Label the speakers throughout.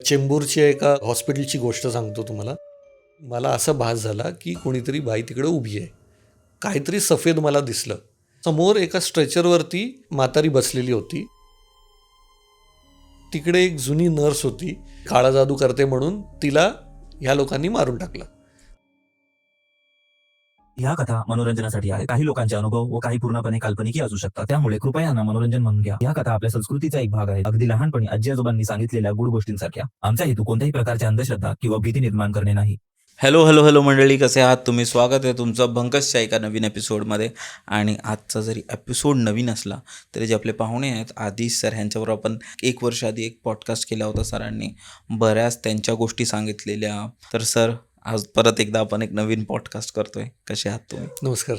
Speaker 1: चेंबूरच्या एका हॉस्पिटलची गोष्ट सांगतो तुम्हाला. मला असा भास झाला की कोणीतरी बाई तिकडे उभी आहे. काहीतरी सफेद मला दिसलं. समोर एका स्ट्रेचरवरती म्हातारी बसलेली होती. तिकडे एक जुनी नर्स होती, काळा जादू करते म्हणून तिला ह्या लोकांनी मारून टाकलं.
Speaker 2: या कथा मनोरंजनासाठी आहे. काही लोकांचे अनुभव व काही पूर्णपणे काल्पनिकही असू शकतात. त्यामुळे कृपया यांना मनोरंजन म्हणून घ्या. या कथा आपल्या संस्कृतीचा एक भाग आहे. अगदी लहानपणी आजी आजोबांनी सांगितलेल्या गुड गोष्टींसारख्या. आमचा हेतू कोणत्याही प्रकारच्या अंधश्रद्धा किंवा भीती निर्माण करणे नाही.
Speaker 3: हॅलो मंडळी, कसे आहात तुम्ही? स्वागत आहे तुमचं भंकसच्या एका नवीन एपिसोडमध्ये. आणि आजचा जरी एपिसोड नवीन असला तरी जे आपले पाहुणे आहेत आदिश सर, ह्यांच्यावर आपण 1 वर्ष आधी एक पॉडकास्ट केला होता. सरांनी बऱ्याच त्यांच्या गोष्टी सांगितलेल्या. तर सर, आज परत एकदा आपण एक नवीन पॉडकास्ट करतोय. कसे आहात तुम्ही?
Speaker 1: नमस्कार.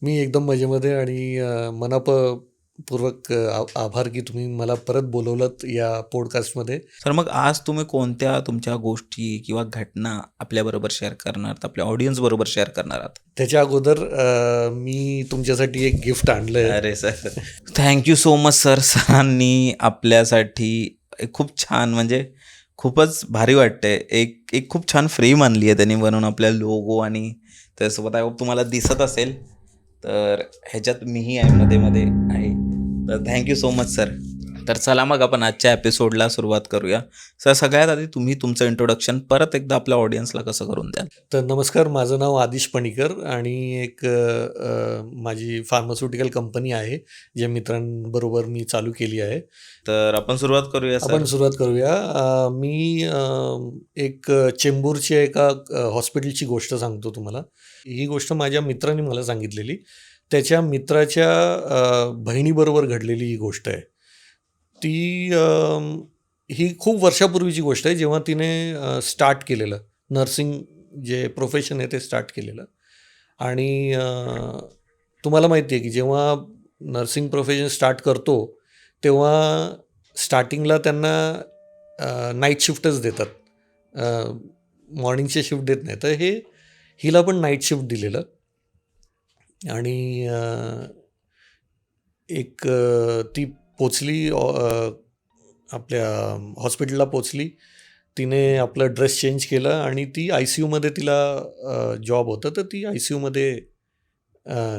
Speaker 1: मी एकदम मजेमध्ये आणि मनापूर्वक आभार की तुम्ही मला परत बोलवलं या पॉडकास्टमध्ये.
Speaker 3: सर, मग आज तुम्ही कोणत्या तुमच्या गोष्टी किंवा घटना आपल्याबरोबर शेअर करणार आहात, आपल्या ऑडियन्स बरोबर शेअर करणार आहात?
Speaker 1: त्याच्या अगोदर मी तुमच्यासाठी एक गिफ्ट आणलंय.
Speaker 3: अरे sir, thank you so much sir. सरांनी आपल्यासाठी खूप छान, म्हणजे खूपच भारी वाटतंय, एक खूप छान फ्रेम आणली आहे त्यांनी बनवून आपल्या लोगो. आणि त्यासोबत आय होप तुम्हाला दिसत असेल, तर ह्याच्यात मीही आहे, मध्ये आहे. तर थँक्यू सो मच सर. तर चला मग आपण आजच्या एपिसोडला सुरुवात करूया. सर, सगळ्यात आधी तुम्ही तुमचं इंट्रोडक्शन परत एकदा आपल्या ऑडियन्सला कसं करून द्याल?
Speaker 1: तर नमस्कार, माझं नाव आदिश पणीकर आणि एक माझी फार्मास्युटिकल कंपनी आहे, जे मित्रांबरोबर मी चालू केली आहे.
Speaker 3: तर आपण सुरुवात करूया सर.
Speaker 1: आपण सुरुवात करूया. मी एक चेंबूरच्या एका हॉस्पिटलची गोष्ट सांगतो तुम्हाला. ही गोष्ट माझ्या मित्राने मला सांगितलेली. त्याच्या मित्राच्या बहिणीबरोबर घडलेली ही गोष्ट आहे. ही खूप वर्षापूर्वीची गोष्ट आहे, जेव्हा तिने स्टार्ट केलेलं नर्सिंग जे प्रोफेशन आहे ते स्टार्ट केलेलं. आणि तुम्हाला माहिती आहे की जेव्हा नर्सिंग प्रोफेशन स्टार्ट करतो तेव्हा स्टार्टिंगला त्यांना नाईट शिफ्टच देतात, मॉर्निंगचे शिफ्ट देत नाही. तर हिला पण नाईट शिफ्ट दिलेलं. आणि ती पोचली, आपल्या हॉस्पिटलला पोचली. तिने आपलं ड्रेस चेंज केलं आणि ती ICUमध्ये, तिला जॉब होतं, तर ती ICUमध्ये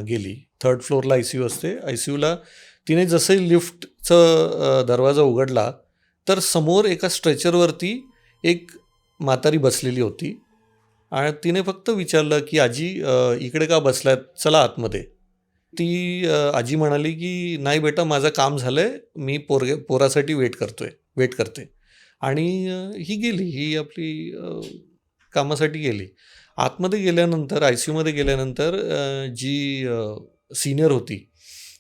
Speaker 1: गेली. 3rd फ्लोअरला ICU असते. ICUला तिने जसं लिफ्टचं दरवाजा उघडला तर समोर एका स्ट्रेचरवरती एक म्हातारी बसलेली होती. आणि तिने फक्त विचारलं की आजी इकडे का बसलात, चला आतमध्ये. ती आजी म्हणाली की नाही बेटा, माझं काम झालं आहे, मी पोरासाठी वेट करते. आणि ही गेली, ही आपली कामासाठी गेली. आतमध्ये गेल्यानंतर, ICUमध्ये गेल्यानंतर जी सिनियर होती,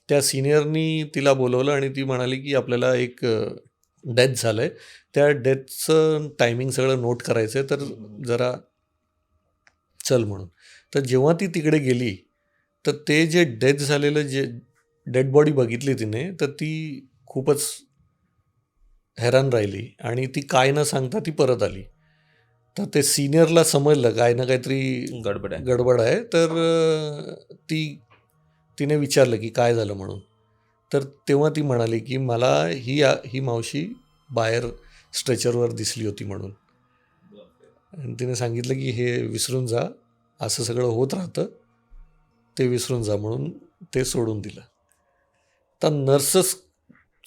Speaker 1: त्या सिनियरनी तिला बोलवलं आणि ती म्हणाली की आपल्याला एक डेथ झालं आहे, त्या डेथचं टायमिंग सगळं नोट करायचं आहे, तर जरा चल म्हणून. तर जेव्हा ती तिकडे गेली तर ते जे डेथ झालेलं, जे डेड बॉडी बघितली तिने, तर ती खूपच हैराण राहिली आणि ती काय न सांगता ती परत आली. तर ते सिनियरला समजलं काय ना काहीतरी गडबड आहे. तर तिने विचारलं की काय झालं म्हणून. तर तेव्हा ती म्हणाली की मला ही मावशी बाहेर स्ट्रेचरवर दिसली होती म्हणून. आणि तिने सांगितलं की हे विसरून जा, असं सगळं होत राहतं, ते विसरून जा, म्हणून ते सोडून दिलं. तर नर्सच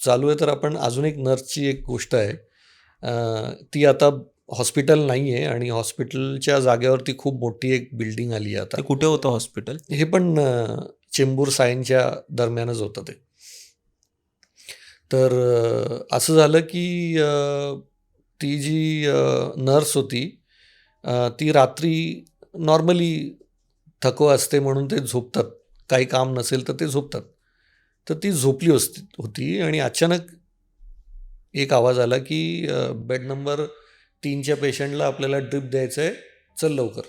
Speaker 1: चालू आहे, तर आपण अजून एक नर्सची एक गोष्ट आहे. ती आता हॉस्पिटल नाही आहे आणि हॉस्पिटलच्या जागेवरती खूप मोठी एक बिल्डिंग आली आहे आता.
Speaker 3: कुठे होतं हॉस्पिटल?
Speaker 1: हे पण चेंबूर सायनच्या दरम्यानच होतं ते. तर असं झालं की ती जी नर्स होती, ती रात्री नॉर्मली थकवा असते म्हणून ते झोपतात, काही काम नसेल तर ते झोपतात. तर ती झोपली होती आणि अचानक एक आवाज आला की बेड नंबर 3च्या पेशंटला आपल्याला ड्रिप द्यायचं आहे, चल लवकर.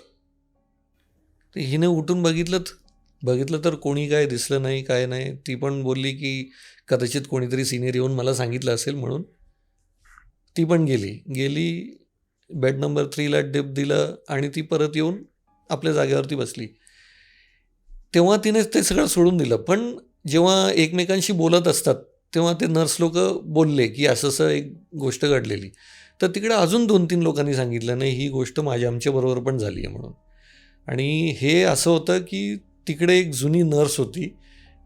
Speaker 1: तर हिने उठून बघितलं तर कोणी काय दिसलं नाही, काय नाही. ती पण बोलली की कदाचित कोणीतरी सिनियर येऊन मला सांगितलं असेल म्हणून. ती पण गेली बेड नंबर 3ला ड्रिप दिलं आणि ती परत येऊन आपल्या जागेवरती बसली. तेव्हा तिने ते सगळं सोडून दिलं. पण जेव्हा एकमेकांशी बोलत असतात तेव्हा ते नर्स लोक बोलले की असं एक गोष्ट घडलेली. तर तिकडे अजून 2-3 लोकांनी सांगितलं, नाही ही गोष्ट आमच्याबरोबर पण झाली आहे म्हणून. आणि हे असं होतं की तिकडे एक जुनी नर्स होती,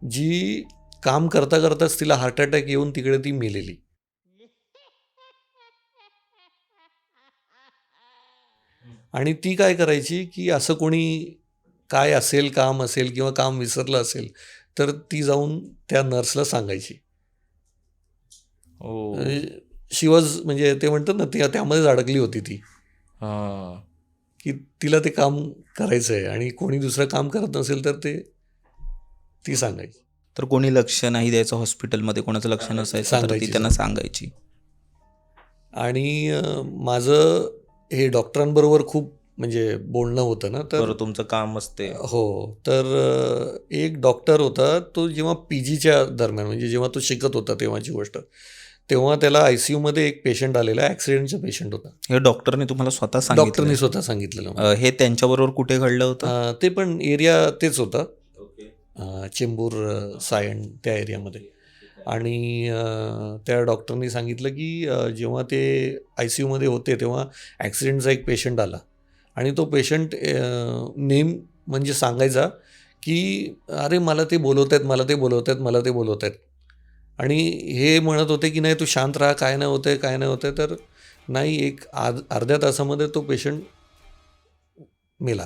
Speaker 1: जी काम करता करताच तिला हार्ट अटॅक येऊन तिकडे ती मेलेली. आणि ती काय करायची, की असं कोणी काय असेल, काम असेल किंवा काम विसरलं असेल, तर ती जाऊन त्या नर्सला सांगायची.
Speaker 3: ओ.
Speaker 1: शी वॉज म्हणजे ते म्हणतात ना, ती त्यामध्येच अडकली होती ती,
Speaker 3: हां.
Speaker 1: की तिला ते काम करायचं आहे आणि कोणी दुसरं काम करत नसेल तर ती सांगायची.
Speaker 3: तर कोणी लक्ष नाही द्यायचं हॉस्पिटलमध्ये, कोणाचं लक्ष नसायचं तर ती
Speaker 1: सांगायची
Speaker 3: त्यांना
Speaker 1: जाऊन.
Speaker 3: सांगायची.
Speaker 1: आणि माझं हे डॉक्टरांबरोबर खूप म्हणजे बोलणं होतं ना, तर
Speaker 3: बरं, तुमचं काम असते.
Speaker 1: हो. तर एक डॉक्टर होता, तो जेव्हा पी-जीच्या दरम्यान म्हणजे जेव्हा तो शिकत होता तेव्हाची गोष्ट, तेव्हा त्याला आय-सी-यूमध्ये एक पेशंट आलेला, ॲक्सिडेंटचा पेशंट होता.
Speaker 3: हे डॉक्टरने तुम्हाला स्वतः सांगितलं?
Speaker 1: डॉक्टरनी स्वतः सांगितलेलं मला.
Speaker 3: हे त्यांच्याबरोबर कुठे घडलं होतं?
Speaker 1: ते पण एरिया तेच होता,
Speaker 3: ओके.
Speaker 1: चेंबूर, सायन त्या एरियामध्ये. आणि त्या डॉक्टरनी सांगितलं की जेव्हा ते आय-सी-यूमध्ये होते तेव्हा ॲक्सिडेंटचा एक पेशंट आला आणि तो पेशंट म्हणजे सांगायचा की अरे मला ते बोलवत आहेत, मला ते बोलवत आहेत, मला ते बोलवत आहेत. आणि हे म्हणत होते की नाही तू शांत राहा, काय नाही होतं आहे, काय नाही होतं आहे. तर नाही, एक अर्ध्या तासामध्ये तो पेशंट मेला.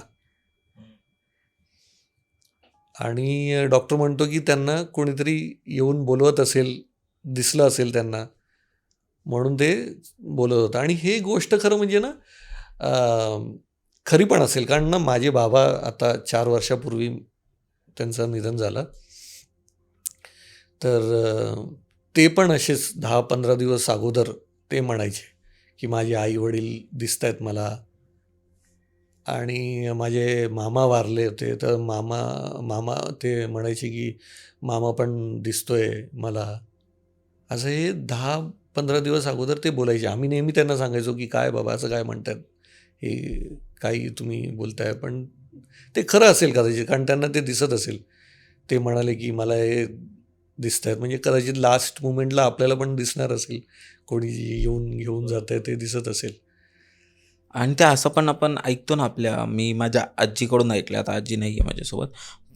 Speaker 1: आणि डॉक्टर म्हणतो की त्यांना कोणीतरी येऊन बोलवत असेल, दिसलं असेल त्यांना, म्हणून ते बोलत होतं. आणि हे गोष्ट खरं म्हणजे ना खरी पण असेल, कारण ना माझे बाबा आता 4 वर्षापूर्वी त्यांचं निधन झालं. तर ते पण असेच 10-15 दिवस अगोदर ते म्हणायचे की माझे आई-वडील दिसत आहेत मला. आणि माझे मामा वारले होते, तर मामा ते म्हणायचे की मामा पण दिसतोय मला. असं हे 10-15 दिवस अगोदर ते बोलायचे. आम्ही नेहमी त्यांना सांगायचो की काय बाबा असं काय म्हणतात, हे काही तुम्ही बोलताय. पण ते खरं असेल कदाचित, कारण त्यांना ते दिसत असेल. ते म्हणाले की मला हे दिसत आहेत, म्हणजे कदाचित लास्ट मुमेंटला आपल्याला पण दिसणार असेल, कोणी येऊन घेऊन जात आहे ते दिसत असेल.
Speaker 3: आणि ते असं पण आपण ऐकतो ना, मी माझ्या आजीकडून ऐकलं, आता आजी नाही आहे माझ्यासोबत,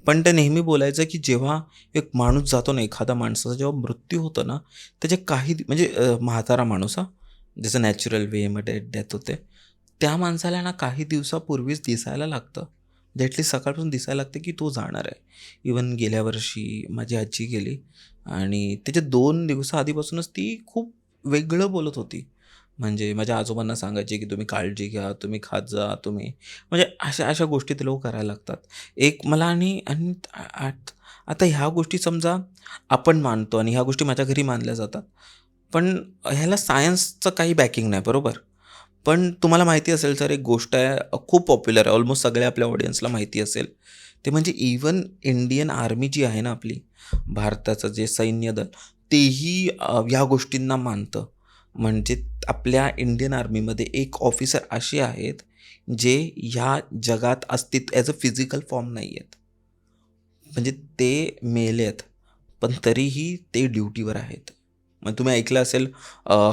Speaker 3: पण ते नेहमी बोलायचं की जेव्हा एक माणूस जातो ना, एखादा माणसाचा जेव्हा मृत्यू होतो ना, त्याचे काही म्हणजे म्हातारा माणूस, जसं नॅचरल वेमध्ये डेथ होते, त्या माणसाला ना काही दिवसापूर्वीच दिसायला लागतं. ॲटलीस्ट सकाळपासून दिसायला लागतं की तो जाणार आहे. इवन गेल्या वर्षी माझी आजी गेली आणि त्याच्या 2 दिवसाआधीपासूनच ती खूप वेगळं बोलत होती. म्हणजे माझ्या आजोबांना सांगायचे की तुम्ही काळजी घ्या, तुम्ही खात जा, तुम्ही म्हणजे अशा अशा गोष्टी ते लोक करायला लागतात. एक मला आणि आणि आता ह्या गोष्टी समजा आपण मानतो आणि ह्या गोष्टी माझ्या घरी मानल्या जातात. पण ह्याला सायन्सचं काही बॅकिंग नाही, बरोबर? पण तुम्हाला माहिती असेल सर, एक गोष्ट आहे, खूप पॉप्युलर आहे, ऑलमोस्ट सगळ्या आपल्या ऑडियन्सला माहिती असेल. ते म्हणजे इवन इंडियन आर्मी जी आहे ना आपली, भारताचं जे सैन्य दल, तेही या गोष्टींना मानतं. म्हणजे आपल्या इंडियन आर्मीमध्ये एक ऑफिसर असे आहेत, जे ह्या जगात अस्तित्व ॲज अ फिजिकल फॉर्म नाही आहेत. म्हणजे ते मेले आहेत, पण तरीही ते ड्युटीवर आहेत. मग तुम्ही ऐकलं असेल,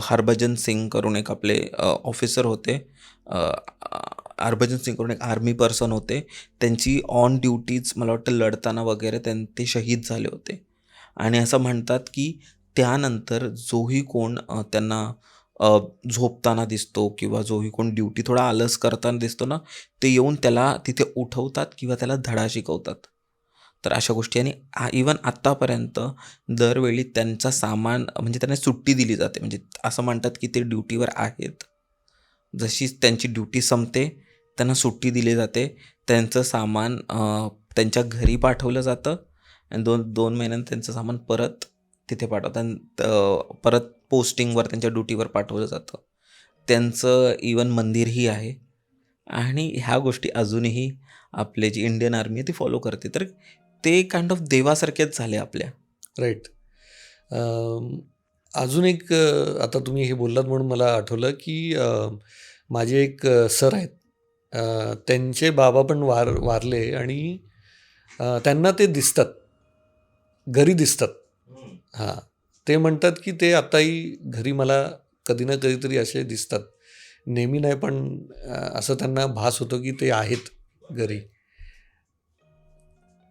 Speaker 3: हरभजन सिंग करून एक आपले ऑफिसर होते. अ, हरभजन सिंग करून एक आर्मी पर्सन होते. त्यांची ऑन ड्युटीज मला वाटतं लढताना वगैरे ते शहीद झाले होते. आणि असं म्हणतात की त्यानंतर जोही कोण त्यांना झोपताना दिसतो किंवा जोही कोण ड्युटी थोडा आलस करताना दिसतो ना, ते येऊन त्याला तिथे उठवतात किंवा त्याला धडा शिकवतात. तर अशा गोष्टी. आणि इवन आत्तापर्यंत दरवेळी त्यांचा सामान म्हणजे त्यांना सुट्टी दिली जाते. म्हणजे असं म्हणतात की ते ड्युटीवर आहेत. जशीच त्यांची ड्युटी संपते, त्यांना सुट्टी दिली जाते. त्यांचं सामान त्यांच्या घरी पाठवलं जातं आणि 2 महिन्यांनी त्यांचं सामान परत तिथे पाठवतात आणि परत पोस्टिंगवर त्यांच्या ड्युटीवर पाठवलं जातं. त्यांचं इवन मंदिरही आहे. आणि ह्या गोष्टी अजूनही आपले जी इंडियन आर्मी आहे ती फॉलो करते. तर ते काइंड ऑफ देवासारखेच झाले आपल्या.
Speaker 1: राईट. अजून एक आता तुम्ही हे बोललात म्हणून मला आठवलं की माझे एक सर आहेत. त्यांचे बाबा पण वारले आणि त्यांना ते दिसतात, घरी दिसतात. हां, ते म्हणतात की ते आत्ताही घरी मला कधी ना कधीतरी असे दिसतात, नेहमी नाही पण असं त्यांना भास होतो की ते आहेत घरी.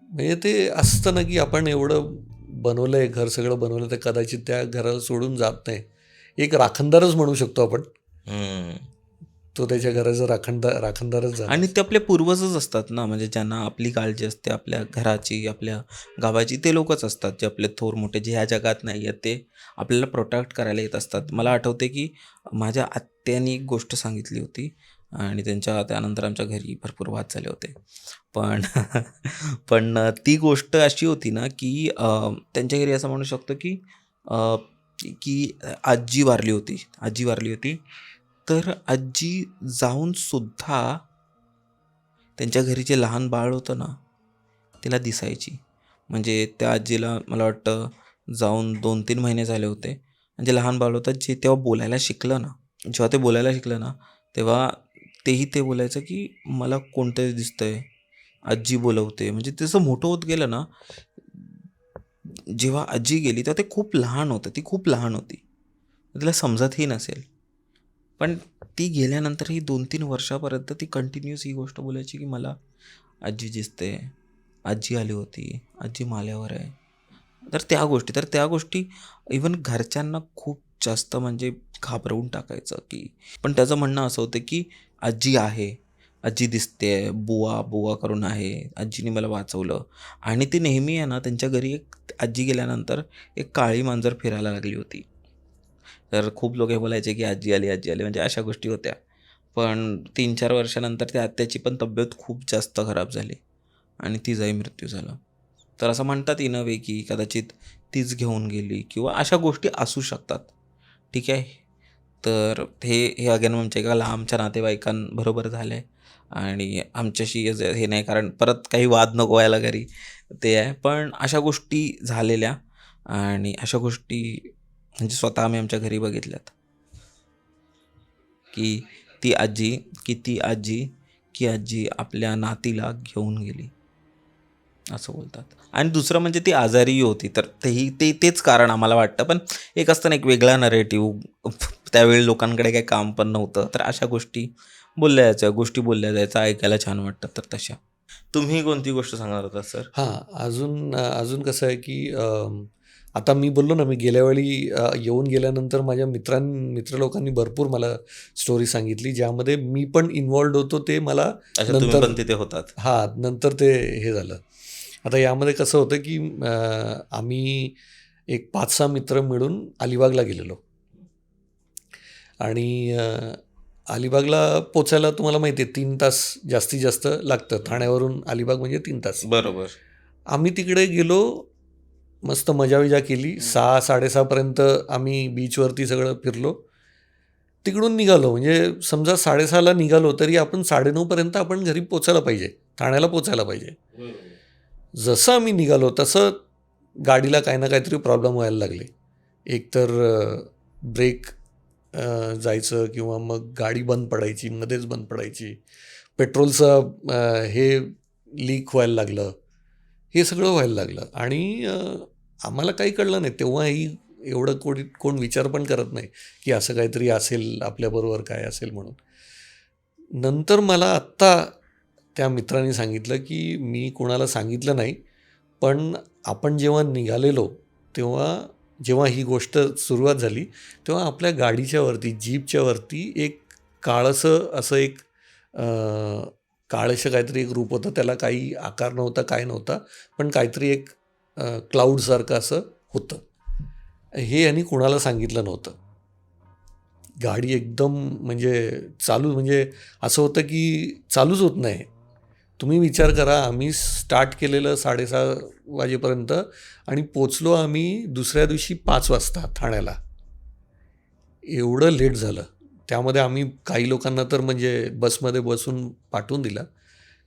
Speaker 1: म्हणजे ते असतं ना की आपण एवढं बनवलंय, घर सगळं बनवलं, तर कदाचित त्या घराला सोडून जात नाही. एक राखणदारच म्हणू शकतो आपण.
Speaker 3: हम्म.
Speaker 1: तो त्याच्या घराचा राखणदारच झाला.
Speaker 3: आणि ते आपले पूर्वजच असतात ना, म्हणजे ज्यांना आपली काळजी असते आपल्या घराची, आपल्या गावाची, ते लोकच असतात जे आपले थोर मोठे, जे ह्या जगात नाही आहेत, ते आपल्याला प्रोटेक्ट करायला येत असतात. मला आठवते की माझ्या आत्यानी एक गोष्ट सांगितली होती आणि त्यानंतर आमच्या घरी भरपूर वाद झाले होते. पण पण ती गोष्ट अशी होती ना की त्यांच्या घरी असं म्हणू शकतो की अ, की आजी वारली होती. तर आजी जाऊन सुद्धा त्यांच्या घरी जे लहान बाळ होतं ना, तिला दिसायची. म्हणजे त्या आजीला मला वाटतं जाऊन 2-3 महिने झाले होते आणि जे लहान बाळ होतं, जे तेव्हा बोलायला शिकलं ना, जेव्हा ते बोलायला शिकलं ना, तेव्हा ते बोलायचं की मला कोणतरी दिसतंय, आजी बोलवते. म्हणजे तसं मोठं होत गेलं ना, जेव्हा आजी गेली तेव्हा ते खूप लहान होतं, ती खूप लहान होती. तिला समजतही नसेल. पण ती गेल्यानंतरही 2-3 वर्षापर्यंत ती कंटिन्यूअस ही गोष्ट बोलायची की मला आजी दिसते, आजी आली होती, आजी माल्यावर आहे. तर त्या गोष्टी इवन घरच्यांना खूप जास्त म्हणजे घाबरवून टाकायचं की, पण त्याचं म्हणणं असं होतं की आजी आहे, आजी दिसते, बुवा बुवा करून आहे, आजीने मला वाचवलं. आणि ती नेहमी आहे ना, त्यांच्या घरी एक आजी गेल्यानंतर एक काळी मांजर फिरायला लागली होती. तर खूप लोक हे बोलायचे की आजी आली, आजी आली, म्हणजे अशा गोष्टी होत्या. पण 3-4 वर्षानंतर त्या आत्याची पण तब्येत खूप जास्त खराब झाली आणि तिचाही मृत्यू झाला. तर असं म्हणतात इन अ वे की कदाचित तीच घेऊन गेली किंवा अशा गोष्टी असू शकतात. ठीक आहे. तर हे हे अगेन आमच्या एका लांबच्या नातेवाईकांबरोबर झालं आहे आणि आमच्याशी हे नाही, कारण परत काही वाद नको व्हायला घरी, ते आहे. पण अशा गोष्टी झालेल्या आणि अशा गोष्टी म्हणजे स्वतः आम्ही आमच्या घरी बघितल्यात की ती आजी की आजी आपल्या नातीला घेऊन गेली, असं बोलतात. आणि दुसरं म्हणजे ती आजारीही होती, तर तेच कारण आम्हाला वाटतं. पण एक असतं ना, एक वेगळा नरेटिव्ह, त्यावेळी लोकांकडे काही काम पण नव्हतं, तर अशा गोष्टी बोलल्या जायच्या, ऐकायला छान वाटतं. तर तशा तुम्ही कोणती गोष्ट सांगणार होता सर?
Speaker 1: अजून कसं आहे की आता मी बोललो ना, मी गेल्या वेळी येऊन गेल्यानंतर माझ्या मित्र लोकांनी भरपूर मला स्टोरी सांगितली, ज्यामध्ये मी पण इन्व्हॉल्ड होतो. ते मला
Speaker 3: अच्छा, तुम्ही
Speaker 1: नंतर
Speaker 3: पण तिथे होतात.
Speaker 1: नंतर ते हे झालं. आता यामध्ये कसं होतं की आम्ही एक 5-6 मित्र मिळून अलिबागला गेलेलो आणि अलिबागला पोचायला तुम्हाला माहिती आहे 3 तास जास्तीत जास्त लागतं. ठाण्यावरून अलिबाग म्हणजे 3 तास.
Speaker 3: बरोबर.
Speaker 1: आम्ही तिकडे गेलो, मस्त मजा-विजा केली. 6-6:30 पर्यंत आम्ही बीचवरती सगळं फिरलो. तिकडून निघालो, म्हणजे समजा 6:30ला निघालो तरी आपण 9:30 पर्यंत आपण घरी पोचायला पाहिजे, ठाण्याला पोचायला पाहिजे. जसं आम्ही निघालो तसं गाडीला काही ना काहीतरी प्रॉब्लेम व्हायला लागले. एकतर ब्रेक जायचं किंवा मग गाडी बंद पडायची, मध्येच बंद पडायची. पेट्रोलचं हे लीक व्हायला लागलं. हे सगळं व्हायला लागलं आणि आम्हाला काही कळलं नाही. तेव्हाही एवढं कोण विचार पण करत नाही की असं काहीतरी असेल आपल्याबरोबर, काय असेल म्हणून. नंतर मला आत्ता त्या मित्राने सांगितलं की मी कोणाला सांगितलं नाही, पण आपण जेव्हा निघालेलो तेव्हा, जेव्हा ही गोष्ट सुरुवात झाली, तेव्हा आपल्या गाडीच्या वरती, जीपच्या वरती एक काळसं असं एक काळसं काहीतरी एक रूप होतं. त्याला काही आकार नव्हता, काय नव्हता, पण काहीतरी एक क्लाउडसारखं असं होतं. हे यांनी कुणाला सांगितलं नव्हतं. गाडी एकदम म्हणजे म्हणजे असं होतं की चालूच होत नाही. तुम्ही विचार करा, आम्ही स्टार्ट केलेलं 6:30 वाजेपर्यंत आणि पोचलो आम्ही दुसऱ्या दिवशी 5 वाजता ठाण्याला. एवढं लेट झालं. त्यामध्ये आम्ही काही लोकांना तर म्हणजे बसमध्ये बसून पाठवून दिलं.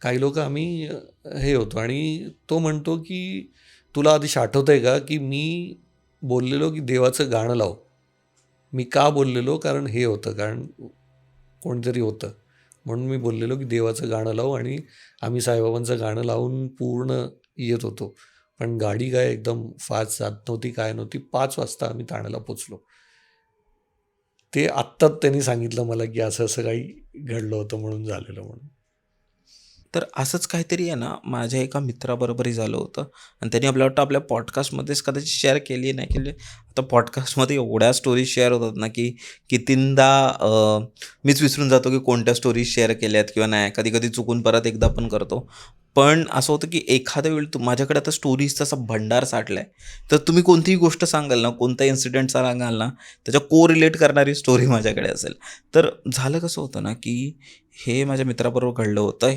Speaker 1: काही लोकं आम्ही हे होतो आणि तो म्हणतो की तुला आधीच आठवतं आहे का की मी बोललेलो की देवाचं गाणं लाव. मी का बोललेलो? कारण हे होतं, कारण कोणीतरी होतं. म्हणून मी बोललेलो की देवाचं गाणं लावू आणि आम्ही साईबाबांचं गाणं लावून पूर्ण येत होतो. पण गाडी काय एकदम फास्ट जात नव्हती, काय नव्हती. 5 वाजता आम्ही ठाण्याला पोचलो. ते आत्ताच त्यांनी सांगितलं मला की असं असं काही घडलं होतं म्हणून झालेलं म्हणून.
Speaker 3: तर असंच काहीतरी आहे ना, माझ्या एका मित्राबरोबरही झालं होतं आणि त्यांनी आपल्या वाटतं आपल्या पॉडकास्टमध्येच कदाचित शेअर केली नाही केली. आता पॉडकास्टमध्ये एवढ्या स्टोरीज शेअर होतात ना, की कितींदा मीच विसरून जातो की कोणत्या स्टोरीज शेअर केल्यात किंवा नाही. कधी-कधी चुकून परत एकदा पण करतो. पण असं होतं की एखाद्या वेळी माझ्याकडे आता स्टोरीजचा असा भंडार साठला आहे. तर तुम्ही कोणतीही गोष्ट सांगाल ना, कोणता इन्सिडेंट सांगाल ना, त्याच्या कोरिलेट करणारी स्टोरी माझ्याकडे असेल. तर झालं कसं होतं ना, की हे माझ्या मित्राबरोबर घडलं होतं.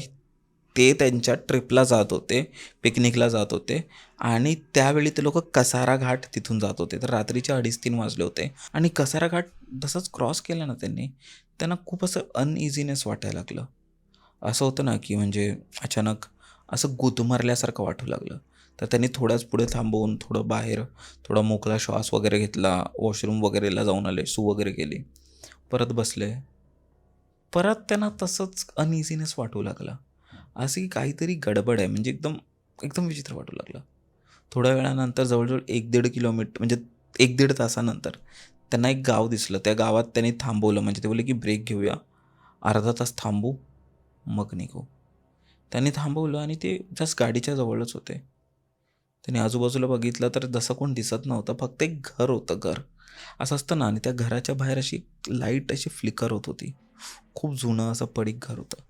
Speaker 3: ते त्यांच्या ट्रिपला जात होते, पिकनिकला जात होते आणि त्यावेळी ते लोकं कसारा घाट तिथून जात होते. तर रात्रीचे 2:30-3 वाजले होते आणि कसारा घाट जसंच क्रॉस केला ना त्यांना खूप असं अनइझीनेस वाटायला लागलं. असं होतं ना, की म्हणजे अचानक असं गुदमरल्यासारखं वाटू लागलं. तर त्यांनी थोड्याच पुढे थांबवून थोडं बाहेर थोडा मोकळा श्वास वगैरे घेतला, वॉशरूम वगैरेला जाऊन आले, सू वगैरे केली. परत बसले. परत त्यांना तसंच अनइझीनेस वाटू लागला. अशी काहीतरी गडबड आहे म्हणजे एकदम एकदम विचित्र वाटू लागलं. थोड्या वेळानंतर जवळ-जवळ 1-1.5 किलोमीटर म्हणजे 1-1.5 तासानंतर त्यांना एक गाव दिसलं. त्या गावात त्यांनी थांबवलं म्हणजे ते बोलले, की ब्रेक घेऊया. अर्धा तास थांबू, मग निघू. त्यांनी थांबवलं आणि ते जस्ट गाडीच्या जवळच होते. त्यांनी आजूबाजूला बघितलं तर जसं कोण दिसत नव्हतं. फक्त एक घर होतं घर. असं असतं ना आणि त्या घराच्या बाहेर अशी लाईट अशी फ्लिकर होत होती. खूप जुनं असं पडीक घर होतं.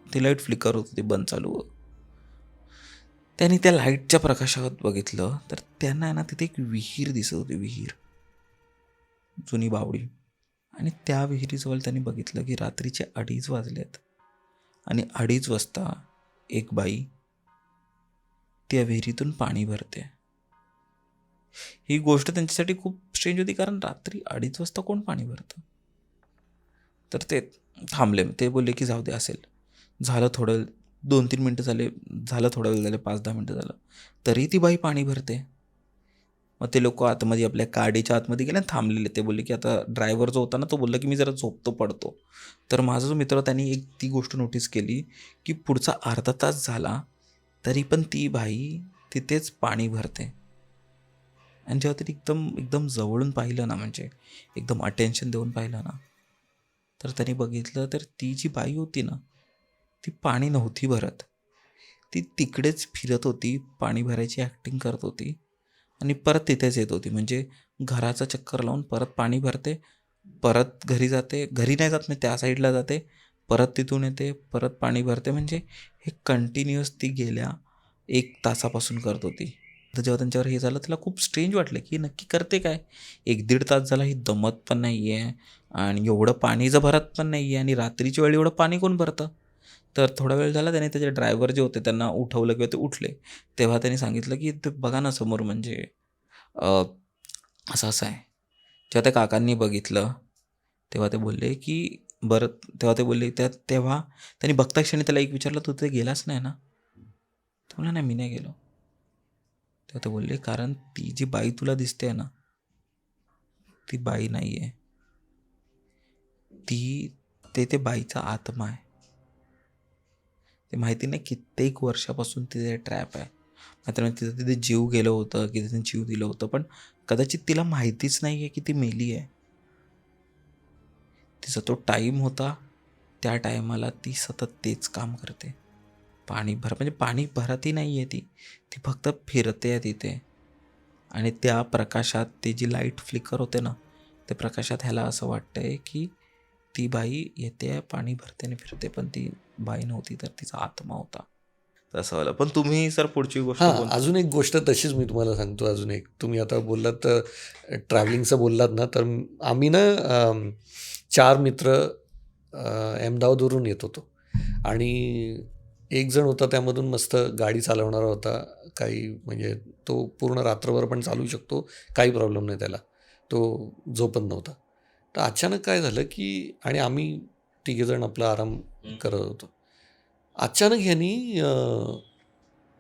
Speaker 3: ती लाईट फ्लिकर होत होती, बंद चालू. त्यांनी त्या लाईटच्या प्रकाशात बघितलं तर त्यांना आहे ना तिथे एक विहीर दिसत होती, विहीर. जुनी बावडी. आणि त्या विहिरीजवळ त्यांनी बघितलं की रात्रीचे 2:30 वाजलेत आणि 2:30 वाजता एक बाई त्या विहिरीतून पाणी भरते. ही गोष्ट त्यांच्यासाठी खूप स्ट्रेंज होती कारण रात्री 2:30 वाजता कोण पाणी भरतं? तर ते थांबले. ते बोलले की जाऊ दे असेल. झालं थोडं 2-3 मिनिटं झाले, झालं थोडा वेळ झाले, 5-10 मिनिटं झालं. तरी ती बाई पाणी भरते. मग ते लोकं आतमध्ये आपल्या गाडीच्या आतमध्ये गेले आणि थांबलेले. ते बोलले की आता ड्रायव्हर जो होता ना, तो बोलला की मी जरा झोपतो, पडतो. तर माझा जो मित्र त्यांनी एक ती गोष्ट नोटीस केली की पुढचा अर्धा तास झाला, तरी पण ती बाई तिथेच पाणी भरते. आणि जेव्हा त्यांनी एकदम एकदम जवळून पाहिलं ना, म्हणजे एकदम अटेन्शन देऊन पाहिलं ना, तर त्यांनी बघितलं तर ती जी बाई होती ना, ती पाणी नव्हती भरत. ती तिकडेच फिरत होती, पाणी भरायची ॲक्टिंग करत होती आणि परत तिथेच येत होती. म्हणजे घराचा चक्कर लावून परत पाणी भरते, परत घरी जाते. घरी नाही जात, म्हणजे त्या साईडला जाते, परत तिथून येते, परत पाणी भरते. म्हणजे हे कंटिन्युअस ती गेल्या 1 तासापासून करत होती. तर जेव्हा त्यांच्यावर हे झालं, त्याला खूप स्ट्रेंज वाटलं, की नक्की करते काय? 1-1.5 तास झाला, ही दमत पण नाही आहे आणि एवढं पाणी जर भरत पण नाही आहे आणि रात्रीच्या वेळी एवढं पाणी कोण भरतं? तर थोडा वेळ झाला त्याने त्याचे ड्रायव्हर जे होते त्यांना उठवलं किंवा ते उठले. तेव्हा त्यांनी सांगितलं, की "ते बघा ना समोर म्हणजे अ, असं-असं आहे." जेव्हा त्या काकांनी बघितलं, तेव्हा ते बोलले, की बरं तेव्हा ते बोलले तेव्हा त्यांनी बघता क्षणी त्याला एक विचारलं, "तू तिथे गेलास नाही ना?" तो म्हणला, "नाही, मी नाही गेलो." तेव्हा ते बोलले, "कारण ती जी बाई तुला दिसते ना, ती बाई नाही आहे. ती ते बाईचा आत्मा आहे. ते माहिती नाही कित्येक वर्षापासून तिथे ट्रॅप आहे. मात्र तिथं तिथे जीव गेलं होतं, की तिने जीव दिलं होतं, पण कदाचित तिला माहितीच नाही आहे की ती मेली आहे. तिचा तो टाईम होता, त्या टायमाला ती सतत तेच काम करते. पाणी भर म्हणजे पाणी भरतही नाही आहे ती. ती फक्त फिरते आहे तिथे आणि त्या प्रकाशात ती जी लाईट फ्लिकर होते ना, त्या प्रकाशात ह्याला असं वाटतंय की ती बाई येते, पाणी भरते आणि फिरते, पण ती बाई नव्हती, तर तिचा आत्मा होता. तसं वालं. पण तुम्ही सर पुढची गोष्ट
Speaker 1: हां,
Speaker 3: कोणती?
Speaker 1: अजून एक गोष्ट तशीच मी तुम्हाला सांगतो अजून एक. तुम्ही आता बोललात तर ट्रॅव्हलिंगचं बोललात ना, तर आम्ही ना 4 मित्र अहमदाबादवरून येत होतो आणि एक जण होता त्यामधून मस्त गाडी चालवणारा होता. काही म्हणजे तो पूर्ण रात्रभर पण चालवू शकतो, काही प्रॉब्लेम नाही त्याला. तो झोपत नव्हता. तर अचानक काय झालं, की आणि आम्ही तिघेजण आपला आराम करत होतो. अचानक ह्यानी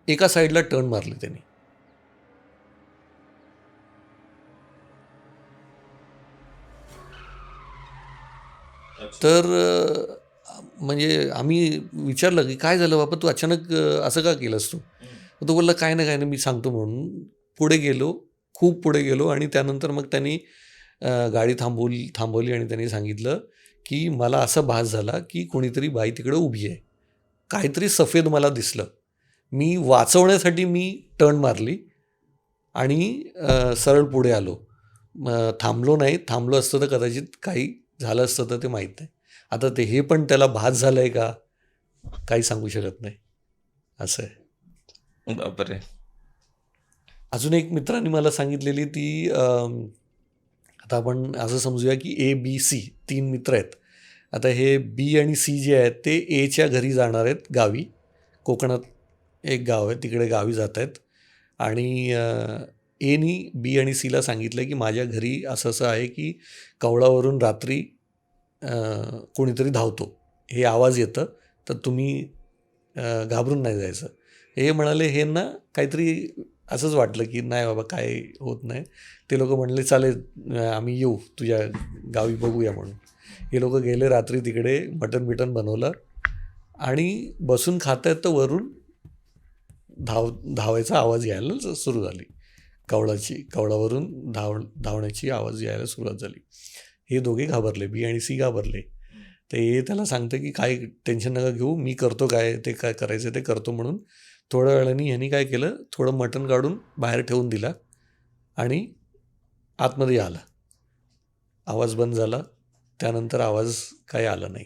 Speaker 1: एका साईडला टर्न मारले त्यांनी. तर म्हणजे आम्ही विचारलं की काय झालं बाबा, तू अचानक असं का केलंस तू? तर तो बोलला काय नाही काय नाही, मी सांगतो म्हणून. पुढे गेलो, खूप पुढे गेलो आणि त्यानंतर मग त्यांनी गाडी थांबवली आणि त्यांनी सांगितलं की मला असा भास झाला की कोणीतरी बाई तिकडे उभी आहे. काहीतरी सफेद मला दिसलं. मी वाचवण्यासाठी टर्न मारली आणि सरळ पुढे आलो. थांबलो नाही. थांबलो असतं तर कदाचित काही झालं असतं तर ते माहीत नाही. आता ते हे पण त्याला भास झालं आहे का, काही सांगू शकत नाही. असं आहे.
Speaker 3: बापरे.
Speaker 1: अजून एक मित्राने मला सांगितलेली ती आता आपण असं समजूया की ए, बी, सी 3 मित्र आहेत. आता हे बी आणि सी जे आहेत ते एच्या घरी जाणार आहेत गावी. कोकणात एक गाव आहे, तिकडे गावी जात आहेत आणि एनी बी आणि सीला सांगितलं की माझ्या घरी असं असं आहे की कवळावरून रात्री कोणीतरी धावतो, हे आवाज येतं, तर तुम्ही घाबरून नाही जायचं. हे म्हणाले हे ना काहीतरी असंच वाटलं की नाही बाबा काय होत नाही. ते लोक म्हणले चालेल आम्ही येऊ तुझ्या गावी बघूया म्हणून. हे लोक गेले रात्री तिकडे, मटण बनवलं आणि बसून खात आहेत तर वरून धावायचा आवाज यायला सुरू झाली. कवळावरून धावण्याची आवाज यायला सुरुवात झाली. हे दोघे घाबरले, बी आणि सी घाबरले. तर हे त्याला सांगतं की काय टेन्शन नका घेऊ, मी करतो काय ते काय करायचं ते करतो म्हणून. थोड्या वेळाने ह्यांनी काय केलं, थोडं मटण काढून बाहेर ठेवून दिला आणि आतमध्ये आला. आवाज बंद झाला. त्यानंतर आवाज काही आला नाही.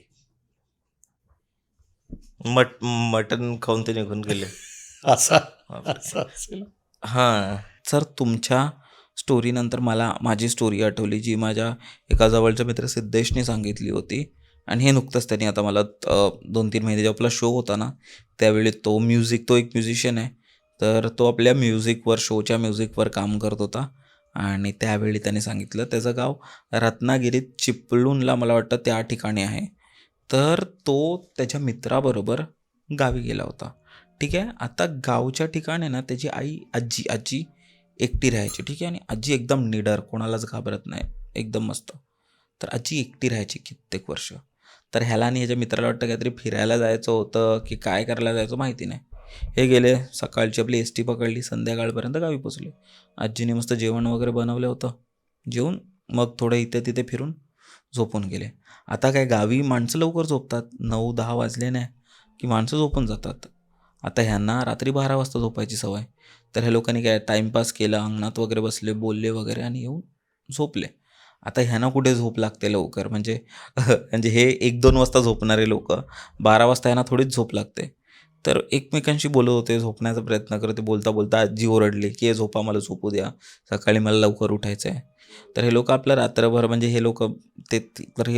Speaker 3: मटण खाऊन ते निघून गेले.
Speaker 1: असा असेल.
Speaker 3: हां. सर तुमच्या स्टोरीनंतर मला माझी स्टोरी आठवली, जी माझ्या एका जवळच्या मित्र सिद्धेशने सांगितली होती. आणि हे नुकतंच त्यांनी आता मला 2-3 महिने जेव्हा आपला शो होता ना, त्यावेळी तो एक म्युझिशियन आहे. तर तो आपल्या शोच्या म्युझिकवर काम करत होता. आणि त्यावेळी त्याने सांगितलं त्याचं गाव रत्नागिरीत चिपळूणला मला वाटतं त्या ठिकाणी आहे. तर तो त्याच्या मित्राबरोबर गावी गेला होता. ठीक आहे. आता गावच्या ठिकाणी ना त्याची आजी एकटी राहायची. ठीक आहे. आणि आजी एकदम निडर, कोणालाच घाबरत नाही, एकदम मस्त. तर आजी एकटी राहायची कित्येक वर्ष. तर ह्याला आणि ह्याच्या मित्राला वाटतं काहीतरी फिरायला जायचं होतं की काय करायला जायचं माहिती नाही. हे गेले, सकाळची आपली एस टी पकडली, संध्याकाळपर्यंत गावी पोचले. आजीने मस्त जेवण वगैरे बनवलं होतं. जेवून मग थोडं इथे तिथे फिरून झोपून गेले. आता काय गावी माणसं लवकर झोपतात, 9-10 वाजले नाही की माणसं झोपून जातात. आता ह्यांना रात्री 12 वाजता झोपायची सवय. तर ह्या लोकांनी काय टाईमपास केला, अंगणात वगैरे बसले, बोलले वगैरे आणि येऊन झोपले. आता ह्यांना कुठे झोप लागते लवकर, म्हणजे म्हणजे हे 1-2 वाजता झोपणारे लोक 12 वाजता ह्यांना थोडीच झोप लागते. तर एकमेकांशी बोलत होते, झोपण्याचा प्रयत्न करते. बोलता बोलता आजी ओरडली की हे झोपा, मला झोपू द्या, सकाळी मला लवकर उठायचं आहे. तर हे लोक आपलं रात्रभर म्हणजे हे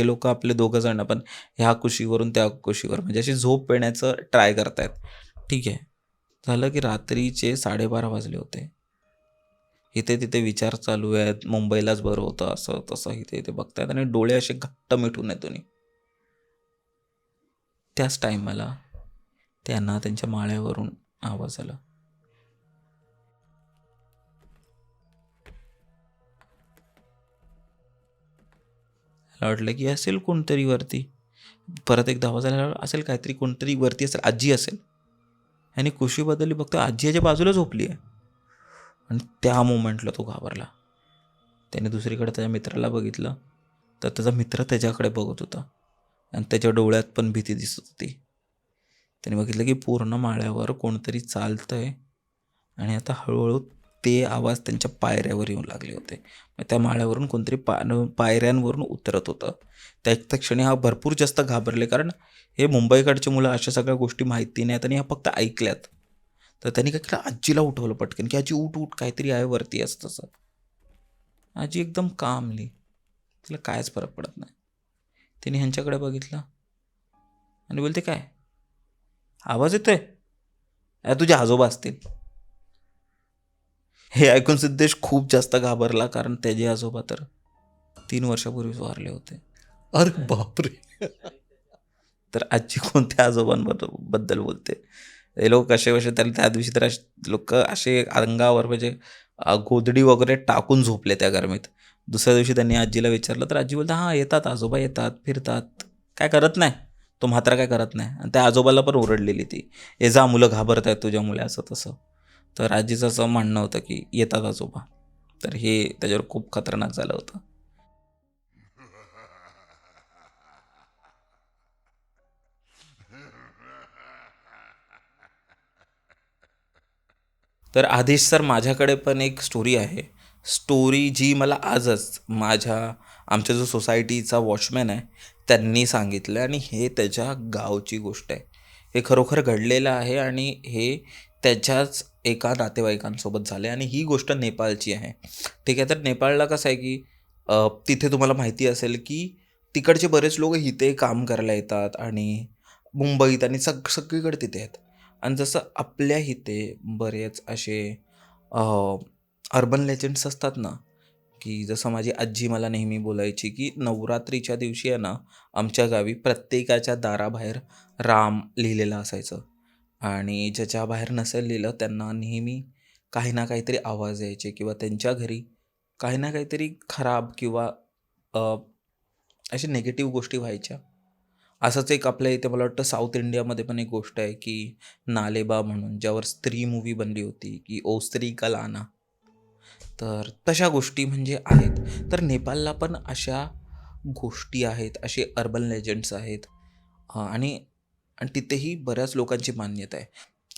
Speaker 3: लोक आपले दोघं जण पण ह्या कुशीवरून त्या कुशीवर म्हणजे अशी झोप येण्याचं ट्राय करतायत. ठीक आहे. झालं की रात्रीचे 12:30 वाजले होते. इथे तिथे विचार चालू आहेत, मुंबईलाच बरं होतं, असं तसं इथे इथे बघतायत आणि डोळे असे घट्ट मिटून येतो. त्याच टायमाला त्यांना त्यांच्या माळ्यावरून आवाज आला. मला वाटलं की असेल कोणतरी वरती. परत एकदा आवाज आला, असेल काहीतरी, कोणतरी वरती असेल, आजी असेल. आणि कुशी बदलली, बघतो आजी याच्या बाजूला झोपली आहे. आणि त्या मोमेंटला तो घाबरला. त्याने दुसरीकडे त्याच्या मित्राला बघितलं तर त्याचा मित्र त्याच्याकडे बघत होता आणि त्याच्या डोळ्यात पण भीती दिसत होती. त्याने बघितलं की पूर्ण माळ्यावर कोणतरी चालतंय आणि आता हळूहळू ते आवाज त्यांच्या पायऱ्यावर येऊ लागले होते. त्या माळ्यावरून कोणतरी पायऱ्यांवरून उतरत होतं. त्या क्षणी हा भरपूर जास्त घाबरले, कारण हे मुंबईकडचे मुलं अशा सगळ्या गोष्टी माहिती नाहीत आणि ह्या फक्त ऐकल्यात. तर त्यांनी काय केलं, आजीला उठवलं पटकन की आजी उठ उठ, काहीतरी आहे वरती, असं तसं. आजी एकदम कामली, तिला कायच फरक पडत नाही. तिने ह्यांच्याकडे बघितलं आणि बोलते काय आवाज येतोय, तुझे आजोबा असतील. हे ऐकून सिद्धेश खूप जास्त घाबरला, कारण त्याचे आजोबा तर 3 वर्षापूर्वीच वारले होते.
Speaker 1: अरे बापरे.
Speaker 3: तर आजी कोणत्या आजोबांबद्दल बोलते. हे लोक कसे त्या दिवशी तर लोक असे अंगावर म्हणजे गोधडी वगैरे टाकून झोपले त्या गरमीत. दुसऱ्या दिवशी त्यांनी आजीला विचारलं तर आजी बोलते हां येतात आजोबा, येतात फिरतात, काय करत नाही, तो म्हातारा काय करत नाही. आणि त्या आजोबाला पण ओरडलेली ती, "ए जा, मुलं घाबरत आहेत तुझ्यामुळे," असं तसं. तर आजीचं असं म्हणणं होतं की येतात आजोबा. तर हे त्याच्यावर खूप खतरनाक झालं होतं. तर आदेश सर, माझ्याकडे पण एक स्टोरी आहे. स्टोरी जी मला आजच आमच्या जो सोसायटीचा वॉचमॅन आहे त्यांनी सांगितलं आणि हे त्याच्या गावची गोष्ट आहे. हे खरोखर घडलेलं आहे आणि हे त्याच्याच एका नातेवाईकांसोबत झालं आहे आणि ही गोष्ट नेपाळची आहे. ठीक आहे. तर नेपाळला कसं आहे की तिथे तुम्हाला माहिती असेल की तिकडचे बरेच लोक इथे काम करायला येतात आणि मुंबईत आणि सगळीकडे तिथे आहेत. आणि जसं आपल्या इथे बरेच असे अर्बन लेजंड्स असतात ना, की जसं माझी आजी मला नेहमी बोलायची, की नवरात्रीच्या दिवशी आहे ना, आमच्या गावी प्रत्येकाच्या दाराबाहेर राम लिहिलेलं असायचं आणि ज्याच्या बाहेर नसेल लिहिलं त्यांना नेहमी काही ना काहीतरी आवाज यायचे किंवा त्यांच्या घरी काही ना काहीतरी खराब किंवा अ, अशा निगेटिव्ह गोष्टी व्हायच्या. असंच एक आपल्या इथे मला वाटतं साऊथ इंडियामध्ये पण एक गोष्ट आहे, की नालेबा म्हणून ज्यावर स्त्री मूव्ही बनली होती, की ओ स्त्री का लाना. तर तशा गोष्टी म्हणजे आहेत. तर नेपाळला पण अशा गोष्टी आहेत, असे अर्बन लेजंड्स आहेत. आणि आणि तिथेही बऱ्याच लोकांची मान्यता आहे.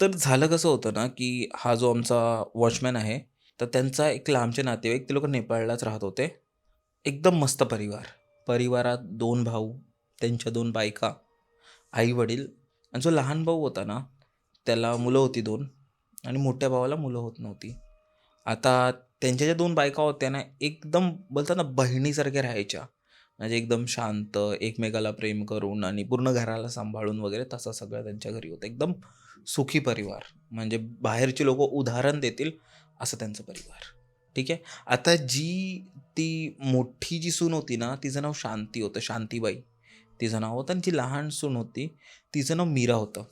Speaker 3: तर झालं कसं होतं ना, की हा जो आमचा वॉचमॅन आहे, तर त्यांचा एक लांबचे नातेवाईक ते लोकं नेपाळलाच राहत होते. एकदम मस्त परिवार. परिवारात 2 भाऊ, त्यांच्या 2 बायका, आई-वडील आणि जो लहान भाऊ होता ना, त्याला मुलं होती 2 आणि मोठ्या भावाला मुलं होत नव्हती. आता त्यांच्या ज्या 2 बायका होत्या ना, एकदम बोलतात ना बहिणीसारख्या राहायच्या. म्हणजे एकदम शांत, एकमेकाला प्रेम करून आणि पूर्ण घराला सांभाळून वगैरे तसं सगळं त्यांच्या घरी होतं. एकदम सुखी परिवार. म्हणजे बाहेरची लोकं उदाहरण देतील असं त्यांचं परिवार. ठीक आहे. आता ती मोठी जी सून होती ना, तिचं नाव शांती होतं, शांतीबाई तिचं नाव होतं आणि जी लहान सून होती, तिचं नाव मीरा होतं.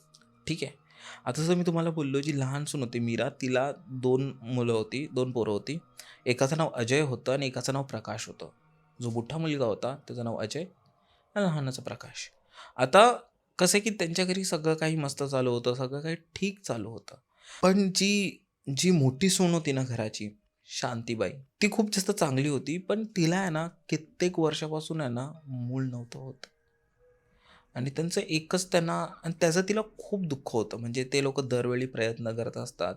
Speaker 3: ठीक आहे. आता जसं मी तुम्हाला बोललो, जी लहान सून होती मीरा, तिला 2 मुलं होती, 2 पोरं होती. एकाचं नाव अजय होतं आणि एकाचं नाव प्रकाश होतं. जो मोठा मुलगा होता त्याचं नाव अजय आणि लहानाचा प्रकाश. आता कसं आहे, की त्यांच्या घरी सगळं काही मस्त चालू होतं, सगळं काही ठीक चालू होतं. पण जी जी मोठी सून होती ना घराची, शांतीबाई, ती खूप जास्त चांगली होती, पण तिला आहे ना कित्येक वर्षापासून आहे ना मूल नव्हतं होत. आणि त्यांचं एकच त्यांना आणि त्याचं तिला खूप दुःख होतं. म्हणजे ते लोकं दरवेळी प्रयत्न करत असतात.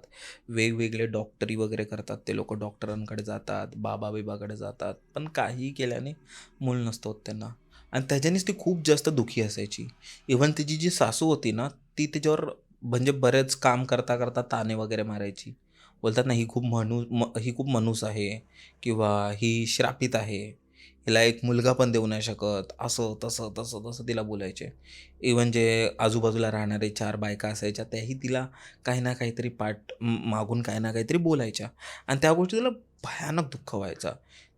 Speaker 3: वेगवेगळे डॉक्टरी वगैरे करतात. ते लोकं डॉक्टरांकडे जातात, बाबा-बिबाकडे जातात. पण काहीही केल्याने मूल नसतं होत त्यांना. आणि त्याच्यानेच ती खूप जास्त दुःखी असायची. इव्हन तिची जी सासू होती ना, ती तिच्यावर म्हणजे बरेच काम करता ताणे वगैरे मारायची. बोलतात ना, ही खूप मनूस आहे किंवा ही श्रापित आहे. हिला एक मुलगा पण देऊ नाही शकत. असं, तसं, तसं, तसं तिला बोलायचे. इव्हन जे आजूबाजूला राहणारे 4 बायका असायच्या, त्याही तिला काही ना काहीतरी मागून काही ना काहीतरी बोलायच्या आणि त्या गोष्टी तिला भयानक दुःख व्हायचा.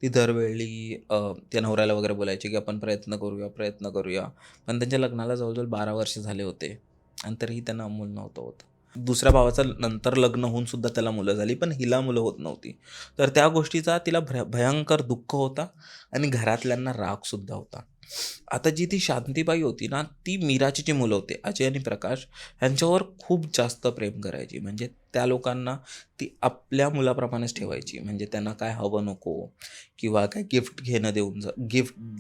Speaker 3: ती दरवेळी त्या नवऱ्याला वगैरे बोलायची, की "आपण प्रयत्न करूया, प्रयत्न करूया." पण त्यांच्या लग्नाला जवळ-जवळ 12 वर्ष झाले होते आणि तरीही त्यांना मूल नव्हतं होत. दुसऱ्या भावाचं नंतर लग्न होऊन सुद्धा त्याला मुलं झाली, पण हिला मुलं होत नव्हती. तर त्या गोष्टीचा तिला भयंकर दुःख होता आणि घरातल्यांना रागसुद्धा होता. आता जी ती शांतीबाई होती ना, ती मीराची जी मुलं होते, अजय आणि प्रकाश, ह्यांच्यावर खूप जास्त प्रेम करायची. म्हणजे त्या लोकांना ती आपल्या मुलाप्रमाणेच ठेवायची. म्हणजे त्यांना काय हवं नको किंवा काय गिफ्ट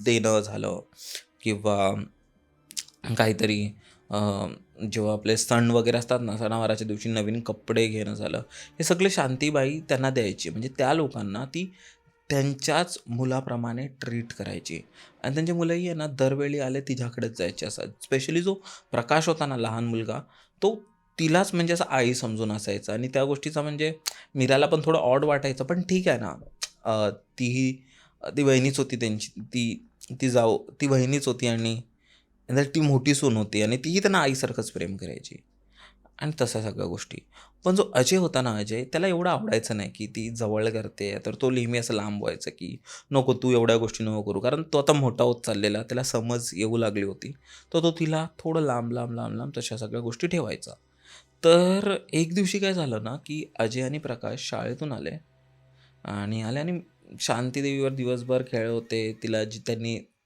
Speaker 3: देणं झालं किंवा काहीतरी अ, जेव्हा आपले सण वगैरे असतात ना, सणावाराच्या दिवशी नवीन कपडे घेणं झालं, हे सगळे शांतीबाई त्यांना द्यायची. म्हणजे त्या लोकांना ती त्यांच्याच मुलाप्रमाणे ट्रीट करायची आणि त्यांची मुलंही आहे ना, दरवेळी आले तिच्याकडेच जायचे असतात. स्पेशली जो प्रकाश होता ना, लहान मुलगा, तो तिलाच म्हणजे असं आई समजून असायचा आणि त्या गोष्टीचा म्हणजे मीराला पण थोडं ऑड वाटायचं. पण ठीक आहे ना, तीही ती बहिणीच होती त्यांची. ती बहिणीच होती आणि नंतर ती मोठी सून होती आणि तीही त्यांना आईसारखंच प्रेम करायची आणि तशा सगळ्या गोष्टी. पण जो अजय होता ना, त्याला एवढं आवडायचं नाही, की ती जवळ करते. तर तो नेहमी असं लांब व्हायचा, की "नको, तू एवढ्या गोष्टी नको करू." कारण तो आता मोठा होत चाललेला, त्याला समज येऊ लागली होती. तर तो तिला थोडं लांब, लांब, लांब, लांब तशा सगळ्या गोष्टी ठेवायचा. तर एक दिवशी काय झालं ना, की अजय आणि प्रकाश शाळेतून आले आणि शांती देवीवर दिवसभर खेळले होते.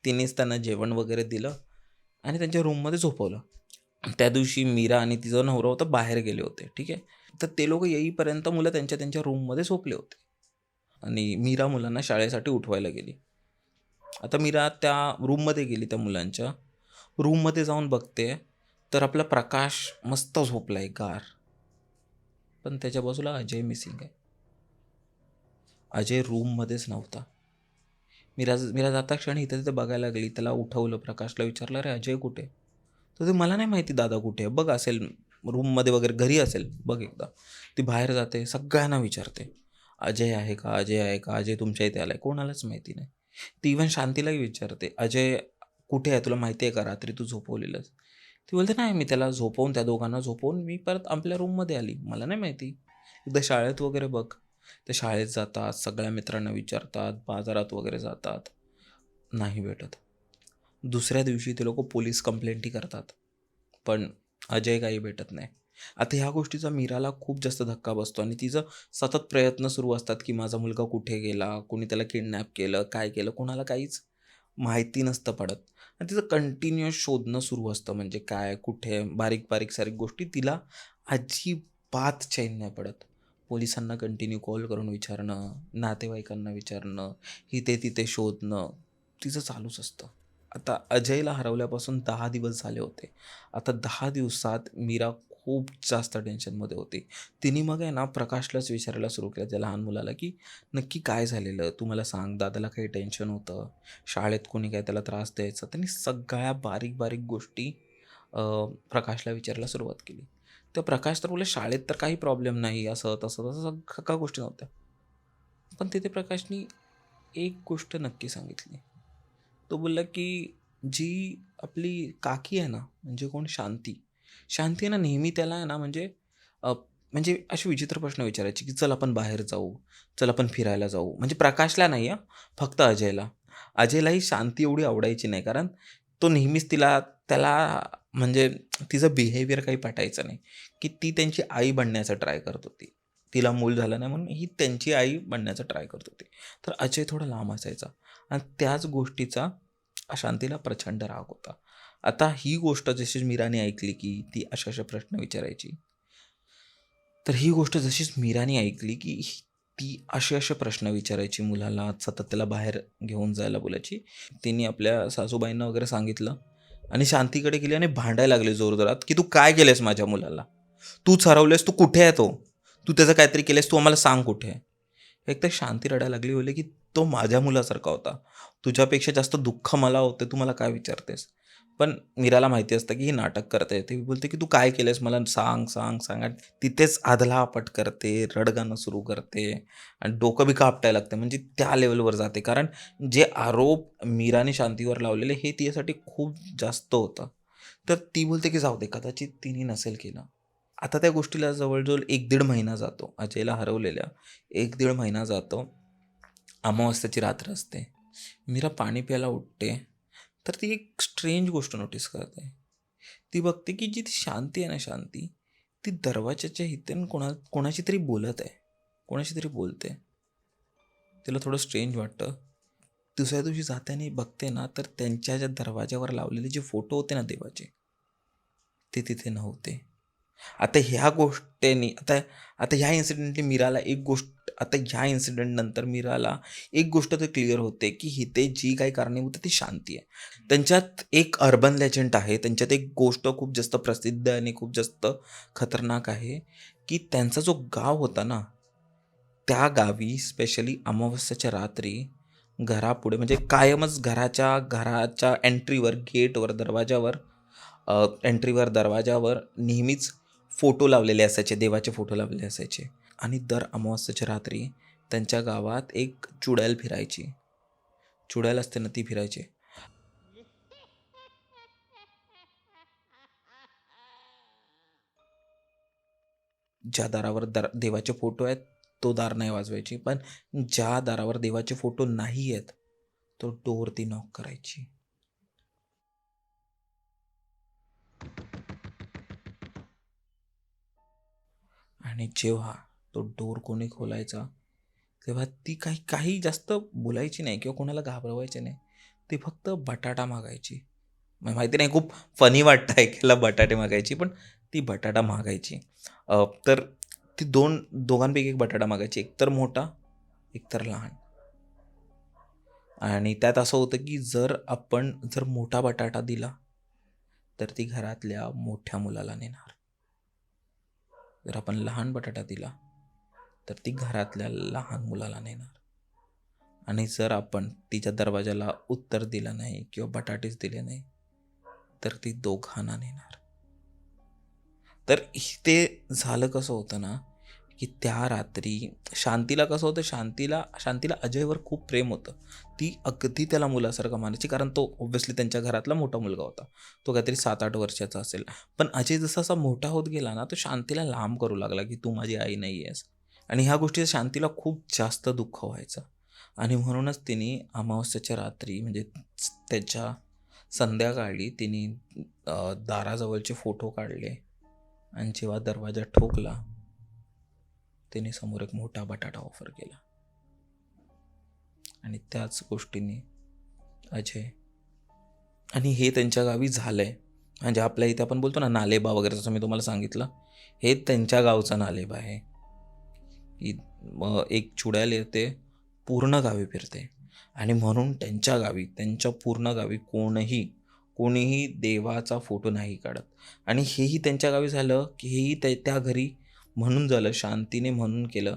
Speaker 3: तिनेच त्यांना जेवण वगैरे दिलं आणि त्यांच्या रूममध्ये झोपवलं. त्या दिवशी मीरा आणि तिचा नवरा होता बाहेर गेले होते, ठीक आहे. तर ते लोक येईपर्यंत मुलं त्यांच्या त्यांच्या रूममध्ये झोपले होते आणि मीरा मुलांना शाळेसाठी उठवायला गेली. आता मीरा त्या रूममध्ये गेली, त्या मुलांच्या रूममध्ये जाऊन बघते तर आपला प्रकाश मस्त झोपलाय गार, पण त्याच्या बाजूला अजय मिसिंग आहे. अजय रूममध्येच नव्हता. मीरा मीरा जाता क्षणी इथे तिथे बघायला लागली, त्याला उठवलं, प्रकाशला विचारलं, अरे अजय कुठे? तर ते मला नाही माहिती दादा कुठे आहे, बघ असेल रूममध्ये वगैरे, घरी असेल, बघ एकदा. ती बाहेर जाते, सगळ्यांना विचारते, अजय आहे का, अजय आहे का, अजय तुमच्या इथे आलाय? कोणालाच माहिती नाही. ती इव्हन शांतीलाही विचारते, अजय कुठे आहे, तुला माहिती आहे का, रात्री तू झोपवलेलंस? ती बोलते, नाही, मी त्याला झोपवून, त्या दोघांना झोपवून मी परत आपल्या रूममध्ये आली, मला नाही माहिती. एकदा शाळेत वगैरे बघ. ते शाळेत जातात, सगळ्या मित्रांना विचारतात, बाजारात वगैरे जातात, नाही भेटत. दुसऱ्या दिवशी ते लोक पोलीस कंप्लेंटही करतात, पण अजय काही भेटत नाही. आता ह्या गोष्टीचा मीराला खूप जास्त धक्का बसतो आणि तिचं सतत प्रयत्न सुरू असतात की माझा मुलगा कुठे गेला, कोणी त्याला किडनॅप केलं, काय केलं, कोणाला काहीच माहिती नसतं पडत. आणि तिचं कंटिन्युअस शोधणं सुरू असतं, म्हणजे काय, कुठे, बारीक बारीक सारीक गोष्टी तिला अजिबात चैन नाही पडत. पोलिसांना कंटिन्यू कॉल करून विचारणं, नातेवाईकांना विचारणं, इथे तिथे शोधणं, तिचं चालूच असतं. आता अजयला हरवल्यापासून 10 दिवस झाले होते. आता 10 दिवसात मीरा खूप जास्त टेन्शनमध्ये होती. तिने मग आहे ना प्रकाशलाच विचारायला सुरू केलं, त्या लहान मुलाला, की नक्की काय झालेलं? तू मला सांग, दादाला काही टेन्शन होतं, शाळेत कोणी काय त्याला त्रास द्यायचा? त्यांनी सगळ्या बारीक बारीक गोष्टी प्रकाशला विचारायला सुरुवात केली. तर प्रकाश तर बोलला, शाळेत तर काही प्रॉब्लेम नाही, असं तसं तसं सगळ्या गोष्टी नव्हत्या. पण तिथे प्रकाशनी एक गोष्ट नक्की सांगितली. तो बोलला की जी आपली काकी आहे ना, म्हणजे कोण, शांती. शांती आहे ना, नेहमी त्याला आहे ना, म्हणजे असे विचित्र प्रश्न विचारायचे, की चल आपण बाहेर जाऊ, चल आपण फिरायला जाऊ. म्हणजे प्रकाशला नाही हां, फक्त अजयला. अजयलाही शांती एवढी आवडायची नाही, कारण तो नेहमीच त्याला म्हणजे तिचं बिहेवियर काही पटायचं नाही, की ती त्यांची आई बनण्याचा ट्राय करत होती. तिला मूल झालं नाही म्हणून ही त्यांची आई बनण्याचा ट्राय करत होती. तर अजय थोडा लांब असायचा आणि त्याच गोष्टीचा शांतीला प्रचंड राग होता. आता ही गोष्ट जशी मीराने ऐकली, की ती अशा प्रश्न विचारायची, तर ही गोष्ट जशीच मीराने ऐकली, की ती असे प्रश्न विचारायची मुलाला, सतत त्याला बाहेर घेऊन जायला बोलायची. तिने आपल्या सासूबाईंना वगैरे सांगितलं आणि शांतीकडे गेली आणि भांडायला लागले जोरजोरात, की तू काय केलंस माझ्या मुलाला? तूच हरवलेस, तू कुठे आहे तो? तू त्याचं काहीतरी केलंस, तू आम्हाला सांग कुठे आहे? एक तर शांती रडायला लागली, बोलली की तो माझ्या मुलासारखा होता, तुझ्यापेक्षा जास्त दुःख मला होतं, तू मला काय विचारतेस? पण मीराला माहिती असतं की ही नाटक करते. ती बोलते की तू काय केलंस मला सांग सांग सांग, आणि तिथेच आदलापट करते, रडगाणं सुरू करते आणि डोकं बी कापटायला लागते, म्हणजे त्या लेवलवर जाते. कारण जे आरोप मीराने शांतीवर लावलेले हे तिच्यासाठी खूप जास्त होतं. तर ती बोलते की जाऊ दे, कदाचित तिने नसेल केलं. आता त्या गोष्टीला जवळजवळ 1-1.5 महिना जातो, अजयला हरवलेल्या 1-1.5 महिना जातो. अमावास्येची रात्र असते. मीरा पाणी प्यायला उठते, तर ती एक स्ट्रेंज गोष्ट नोटीस करते. ती बघते की जी ती शांती आहे ना, शांती, ती दरवाजाच्या इथे कोणाशी तरी बोलत आहे, कोणाशी तरी बोलते. तिला थोडं स्ट्रेंज वाटतं. दुसऱ्या दिवशी जाते आणि बघते ना, तर त्यांच्या ज्या दरवाजावर लावलेले जे फोटो होते ना देवाचे, ते तिथे नव्हते. आता ह्या गोष्टींनी आता आता ह्या इन्सिडेंटनी मीराला एक गोष्ट आता ह्या इन्सिडेंट नंतर मीराला एक गोष्ट तर क्लिअर होते, की इथे जी काही कारणीभूत आहे ती शांती आहे. त्यांच्यात एक अर्बन लेजंड आहे, त्यांच्यात एक गोष्ट खूप जास्त प्रसिद्ध आणि खूप जास्त खतरनाक आहे, की त्यांचा जो गाव होता ना, त्या गावी स्पेशली अमावस्येच्या रात्री घरापुढे, म्हणजे कायमच घराच्या घराच्या एंट्रीवर, गेटवर, दरवाजावर, एंट्रीवर, दरवाजावर नेहमीच फोटो लावलेले असायचे, देवाचे फोटो लावलेले असायचे. आणि दर अमावस्येच्या रात्री त्यांच्या गावात एक चुडैल फिरायची. चुडैल असते ना, ती फिरायची. ज्या दारावर देवाचे फोटो आहेत, तो दार नाही वाजवायची, पण ज्या दारावर देवाचे फोटो नाही आहेत, तो डोर ती नॉक करायची. आणि जेव्हा तो डोर कोणी खोलायचा, तेव्हा ती काही काही जास्त बोलायची नाही किंवा कोणाला घाबरवायची नाही. ती फक्त बटाटा मागायची. माहिती नाही, खूप फनी वाटतं ऐकायला बटाटे मागायची, पण ती बटाटा मागायची. तर ती दोघांपैकी एक बटाटा मागायची, एक तर मोठा, एक तर लहान. आणि त्यात असं होतं की जर मोठा बटाटा दिला तर ती घरातल्या मोठ्या मुलाला नेणार. जर आपण लहान बटाटा दिला तर ती घरातल्या लहान मुलाला नेणार. आणि जर आपण तिच्या दरवाजाला उत्तर दिलं नाही किंवा बटाटेच दिले नाही तर ती दोघांना नेणार. तर ते झालं कसं होतं ना, की त्या रात्री शांतीला कसं होतं, शांतीला अजयवर खूप प्रेम होतं. ती अगदी त्याला मुलासारखं मानायची, कारण तो ऑब्व्हियसली त्यांच्या घरातला मोठा मुलगा होता. तो काहीतरी 7-8 वर्षाचा असेल. पण अजय जसा असा मोठा होत गेला ना, तो शांतीला लांब करू लागला, की तू माझी आई नाही आहेस. आणि ह्या गोष्टीचं शांतीला खूप जास्त दुःख व्हायचं. आणि म्हणूनच तिने अमावस्येच्या रात्री, म्हणजे त्याच्या संध्याकाळी तिने दाराजवळचे फोटो काढले आणि जेव्हा दरवाजा ठोकला तिने समोर एक मोठा बटाटा ऑफर केला. आणि त्याच गोष्टीने अजय, आणि हे त्यांच्या गावी झालंय, म्हणजे आपल्या इथे आपण बोलतो ना नालेबा वगैरे, जसं मी तुम्हाला सांगितलं, हे त्यांच्या गावचा नालेबा आहे. की एक चुड्याल येते, पूर्ण गावी फिरते. आणि म्हणून त्यांच्या पूर्ण गावी कोणीही देवाचा फोटो नाही काढत. आणि हेही त्यांच्या गावी झालं की हेही त्या घरी म्हणून झालं, शांतीने म्हणून केलं,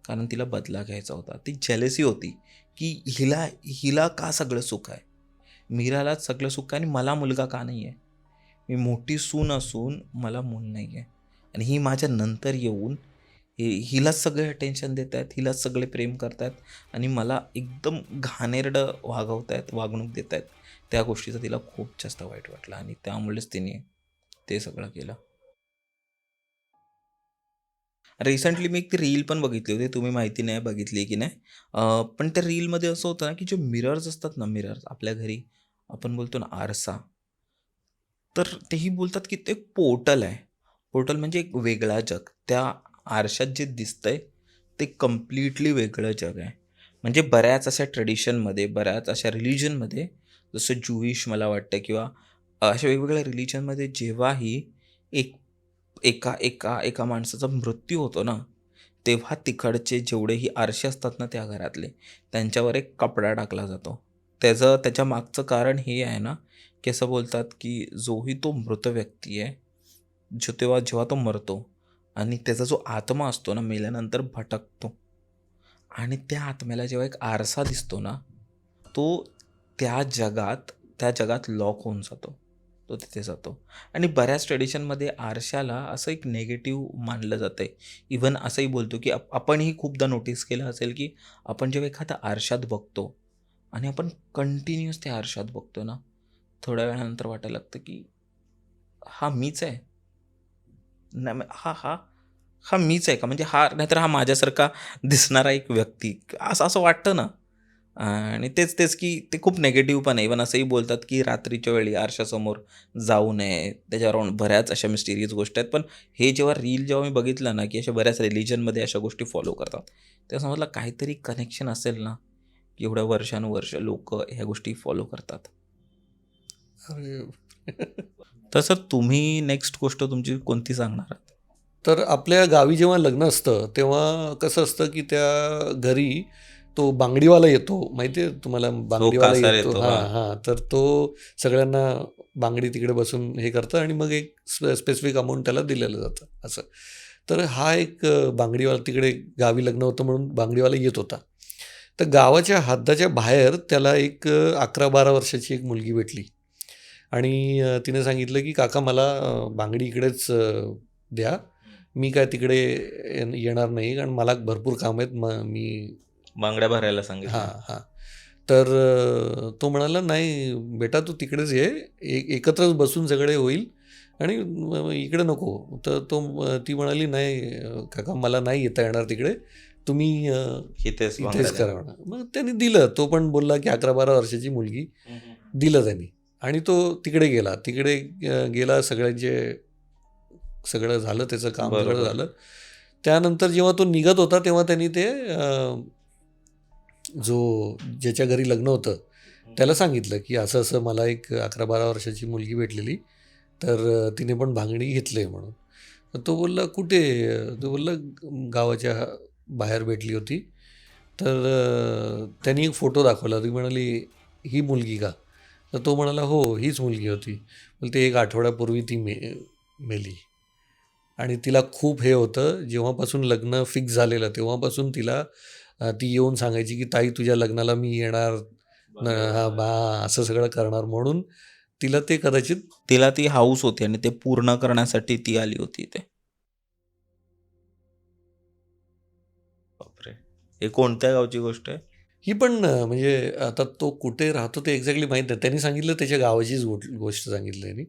Speaker 3: कारण तिला बदला घ्यायचा होता. ती जेलसी होती की हिला का सगळं सुख आहे, मीरालाच सगळं सुख आहे आणि मला मुलगा का नाही आहे. मी मोठी सून असून मला मूल नाही आहे, आणि ही माझ्या नंतर येऊन हिलाच सगळे अटेन्शन देत आहेत, हिलाच सगळे प्रेम करत आहेत, आणि मला एकदम घाणेरडं वागणूक देत आहेत. त्या गोष्टीचं तिला खूप जास्त वाईट वाटलं आणि त्यामुळेच तिने ते सगळं केलं. रिसेंटली मी एक ती रील पण बघितली होती, तुम्ही माहिती नाही बघितली की नाही. पण त्या रीलमध्ये असं होतं ना, की जे मिरर्स असतात ना, मिरर्स आपल्या घरी आपण बोलतो ना आरसा, तर तेही बोलतात की ते पोर्टल आहे. पोर्टल म्हणजे एक वेगळा जग. त्या आरशात जे दिसतंय ते कम्प्लिटली वेगळं जग आहे. म्हणजे बऱ्याच अशा ट्रेडिशनमध्ये, बऱ्याच अशा रिलिजनमध्ये, जसं ज्यूइश मला वाटतं, किंवा अशा वेगवेगळ्या रिलिजनमध्ये जेव्हाही एक एका एका एका माणसाचा मृत्यू होतो ना, तेव्हा तिकडचे जेवढेही आरसे असतात ना त्या घरातले, त्यांच्यावर एक कपडा टाकला जातो. त्याच्या मागचं कारण हे आहे ना, की असं बोलतात की जोही तो मृत व्यक्ती आहे, जेव्हा तो मरतो आणि त्याचा जो आत्मा असतो ना, मेल्यानंतर भटकतो, आणि त्या आत्म्याला जेव्हा एक आरसा दिसतो ना, तो त्या जगात लॉक होऊन जातो. तो तिथे जातो. आणि बऱ्याच ट्रेडिशनमध्ये आरशाला असं एक नेगेटिव्ह मानलं जातं आहे. इव्हन असंही बोलतो की आपणही खूपदा नोटीस केलं असेल की आपण जेव्हा एखादा आरशात बघतो आणि आपण कंटिन्युअस त्या आरशात बघतो ना, थोड्या वेळानंतर वाटायला लागतं की हा मीच आहे. नाही हा मीच आहे का? म्हणजे नाहीतर हा माझ्यासारखा दिसणारा एक व्यक्ती, असं असं वाटतं ना. आणि तेच की ते खूप निगेटिव्ह पण आहे. इव्हन असंही बोलतात की रात्रीच्या वेळी आरशासमोर जाऊ नये. त्याच्यावर बऱ्याच अशा मिस्टिरियस गोष्टी आहेत. पण हे जेव्हा मी बघितलं ना, की अशा बऱ्याच रिलिजनमध्ये अशा गोष्टी फॉलो करतात, तेव्हा समजलं काहीतरी कनेक्शन असेल ना, की एवढ्या वर्षानुवर्ष लोकं ह्या गोष्टी फॉलो करतात.
Speaker 1: अरे
Speaker 3: तसं तुम्ही नेक्स्ट गोष्ट तुमची कोणती सांगणार आहात?
Speaker 1: तर आपल्या गावी जेव्हा लग्न असतं तेव्हा कसं असतं की त्या घरी तो बांगडीवाला येतो, माहिती आहे तुम्हाला, बांगडीवाला
Speaker 3: कासार
Speaker 1: येतो.
Speaker 3: येतो,
Speaker 1: हां
Speaker 3: हां.
Speaker 1: हां, तर तो सगळ्यांना बांगडी तिकडे बसून हे करतं आणि मग एक स्पेसिफिक अमाऊंट त्याला दिलेलं जातं असं. तर हा एक बांगडीवाला तिकडे गावी लग्न होतं म्हणून बांगडीवाला येत होता. तर गावाच्या हद्दाच्या बाहेर त्याला एक 11-12 वर्षाची एक मुलगी भेटली आणि तिने सांगितलं की काका मला बांगडी इकडेच द्या, मी काय तिकडे येणार नाही कारण मला भरपूर काम आहेत, मी
Speaker 3: बांगड्या भरायला
Speaker 1: हां
Speaker 3: सांगितलं.
Speaker 1: हां. तर तो म्हणाला नाही बेटा तू तिकडेच ये, एकत्रच बसून सगळे होईल आणि इकडे नको. तर ती म्हणाली नाही काका मला नाही येता येणार तिकडे, तुम्ही
Speaker 3: इथेच बांगड्या
Speaker 1: इथेच
Speaker 3: द्या.
Speaker 1: करा म्हणा. मग त्यांनी दिलं, तो पण बोलला की 11-12 वर्षाची मुलगी, दिलं त्यांनी आणि तो तिकडे गेला, सगळं झालं, त्याचं काम सगळं
Speaker 3: बरोबर.
Speaker 1: झालं. त्यानंतर जेव्हा तो निघत होता तेव्हा त्यांनी ते जो ज्याच्या घरी लग्न होतं त्याला सांगितलं की असं असं मला एक 11-12 वर्षाची मुलगी भेटलेली, तर तिने पण भांगडी घेतली आहे म्हणून. तर तो बोलला, कुठे? तो बोलला, गावाच्या बाहेर भेटली होती. तर त्यांनी एक फोटो दाखवला. ती म्हणाली, ही मुलगी का? तर तो म्हणाला, हो, हीच मुलगी होती. ते 1 आठवड्यापूर्वी ती मेली. आणि तिला खूप हे होतं, जेव्हापासून लग्न फिक्स झालेलं तेव्हापासून तिला ती येऊन सांगायची की ताई तुझ्या लग्नाला मी येणार, हां बा, असं सगळं करणार, म्हणून तिला ते कदाचित.
Speaker 3: तिला ती हाऊस होती आणि ते पूर्ण करण्यासाठी ती आली होती इथे. बापरे! हे कोणत्या गावची गोष्ट आहे?
Speaker 1: ही पण म्हणजे आता तो कुठे राहतो ते एक्झॅक्टली माहीत नाही. त्यांनी सांगितलं त्याच्या गावाचीच गोष्ट सांगितली त्यांनी,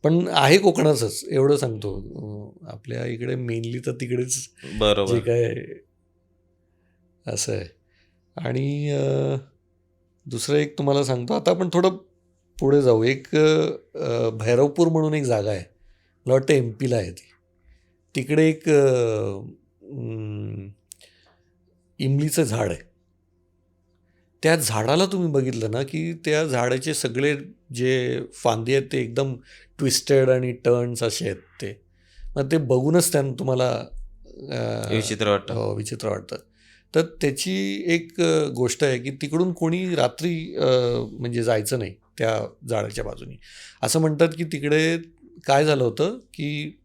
Speaker 1: पण आहे कोकणाचंच एवढं सांगतो. आपल्या इकडे मेनली तर तिकडेच जे
Speaker 3: बरोबर.
Speaker 1: काय असं आहे. आणि दुसरं एक तुम्हाला सांगतो, आता आपण थोडं पुढे जाऊ. एक भैरवपूर म्हणून एक जागा आहे, मला वाटतं MP ला आहे ती. तिकडे एक इमलीचं झाड आहे. त्या झाडाला तुम्ही बघितलं ना की त्या झाडाचे सगळे जे फांदी आहेत ते एकदम ट्विस्टेड आणि टर्न्स असे आहेत. ते मग ते बघूनच तुम्हाला
Speaker 3: विचित्र वाटतं.
Speaker 1: हो, विचित्र वाटतं. तर त्याची एक गोष्ट आहे की तिकडून कोणी रात्री म्हणजे जायचं नाही त्या झाडाच्या बाजूनी. असं म्हणतात की तिकडे काय झालं होतं की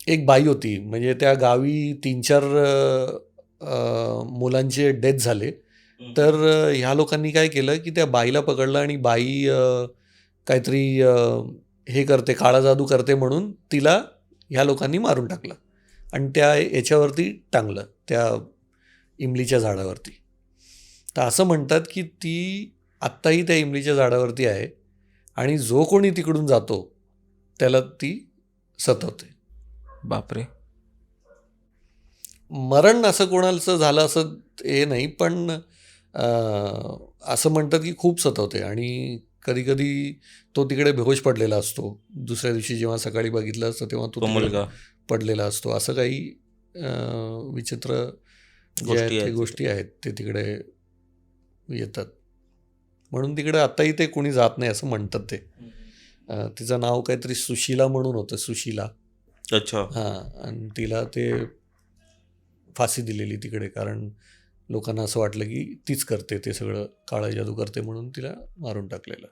Speaker 1: एक बाई होती, म्हणजे त्या गावी 3-4 मुलांचे डेथ झाले. तर ह्या लोकांनी काय केलं की त्या बाईला पकडलं आणि बाई काहीतरी हे करते, काळा जादू करते म्हणून तिला ह्या लोकांनी मारून टाकलं आणि त्या याच्यावरती टांगलं, त्या इमलीच्या झाडावरती. तर असं म्हणतात की ती आत्ताही त्या इमलीच्या झाडावरती आहे आणि जो कोणी तिकडून जातो त्याला ती सतवते.
Speaker 3: बापरे!
Speaker 1: मरण असं कोणाचं झालं असं हे नाही, पण असं म्हणतात की खूप सतवते आणि कधी-कधी तो तिकडे बेहोश पडलेला असतो. दुसऱ्या दिवशी जेव्हा सकाळी बघितलं असतं तेव्हा तो
Speaker 3: तो
Speaker 1: तिकडे
Speaker 3: मुलगा.
Speaker 1: पडलेला असतो. असं काही विचित्र जे
Speaker 3: गोष्टी
Speaker 1: आहेत ते
Speaker 3: आहेत
Speaker 1: गोष्टी आहेत ते तिकडे येतात. म्हणून तिकडे आत्ताही ते कोणी जात नाही असं म्हणतात ते. तिचं नाव काहीतरी सुशीला म्हणून होतं, सुशीला.
Speaker 3: अच्छा.
Speaker 1: हां, आणि तिला ते फाशी दिलेली तिकडे, कारण लोकांना असं वाटलं की तीच करते ते सगळं, काळा जादू करते म्हणून तिला मारून टाकलेलं.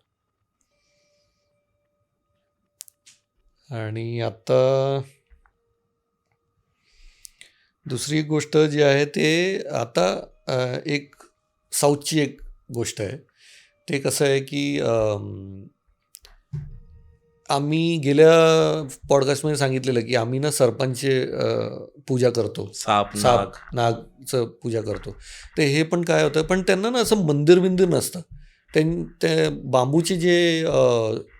Speaker 1: आणि आता दुसरी एक गोष्ट जी आहे ते आता एक साऊथची एक गोष्ट आहे. ते कसं आहे की आम्ही गेल्या पॉडकास्टमध्ये सांगितलेलं की आम्ही ना सर्पांची पूजा करतो,
Speaker 3: साप,
Speaker 1: साप
Speaker 3: नाग.
Speaker 1: नागचं पूजा करतो. तर हे पण काय होतं, पण त्यांना ना असं मंदिर बिंदिर नसतं. ते बांबूचे जे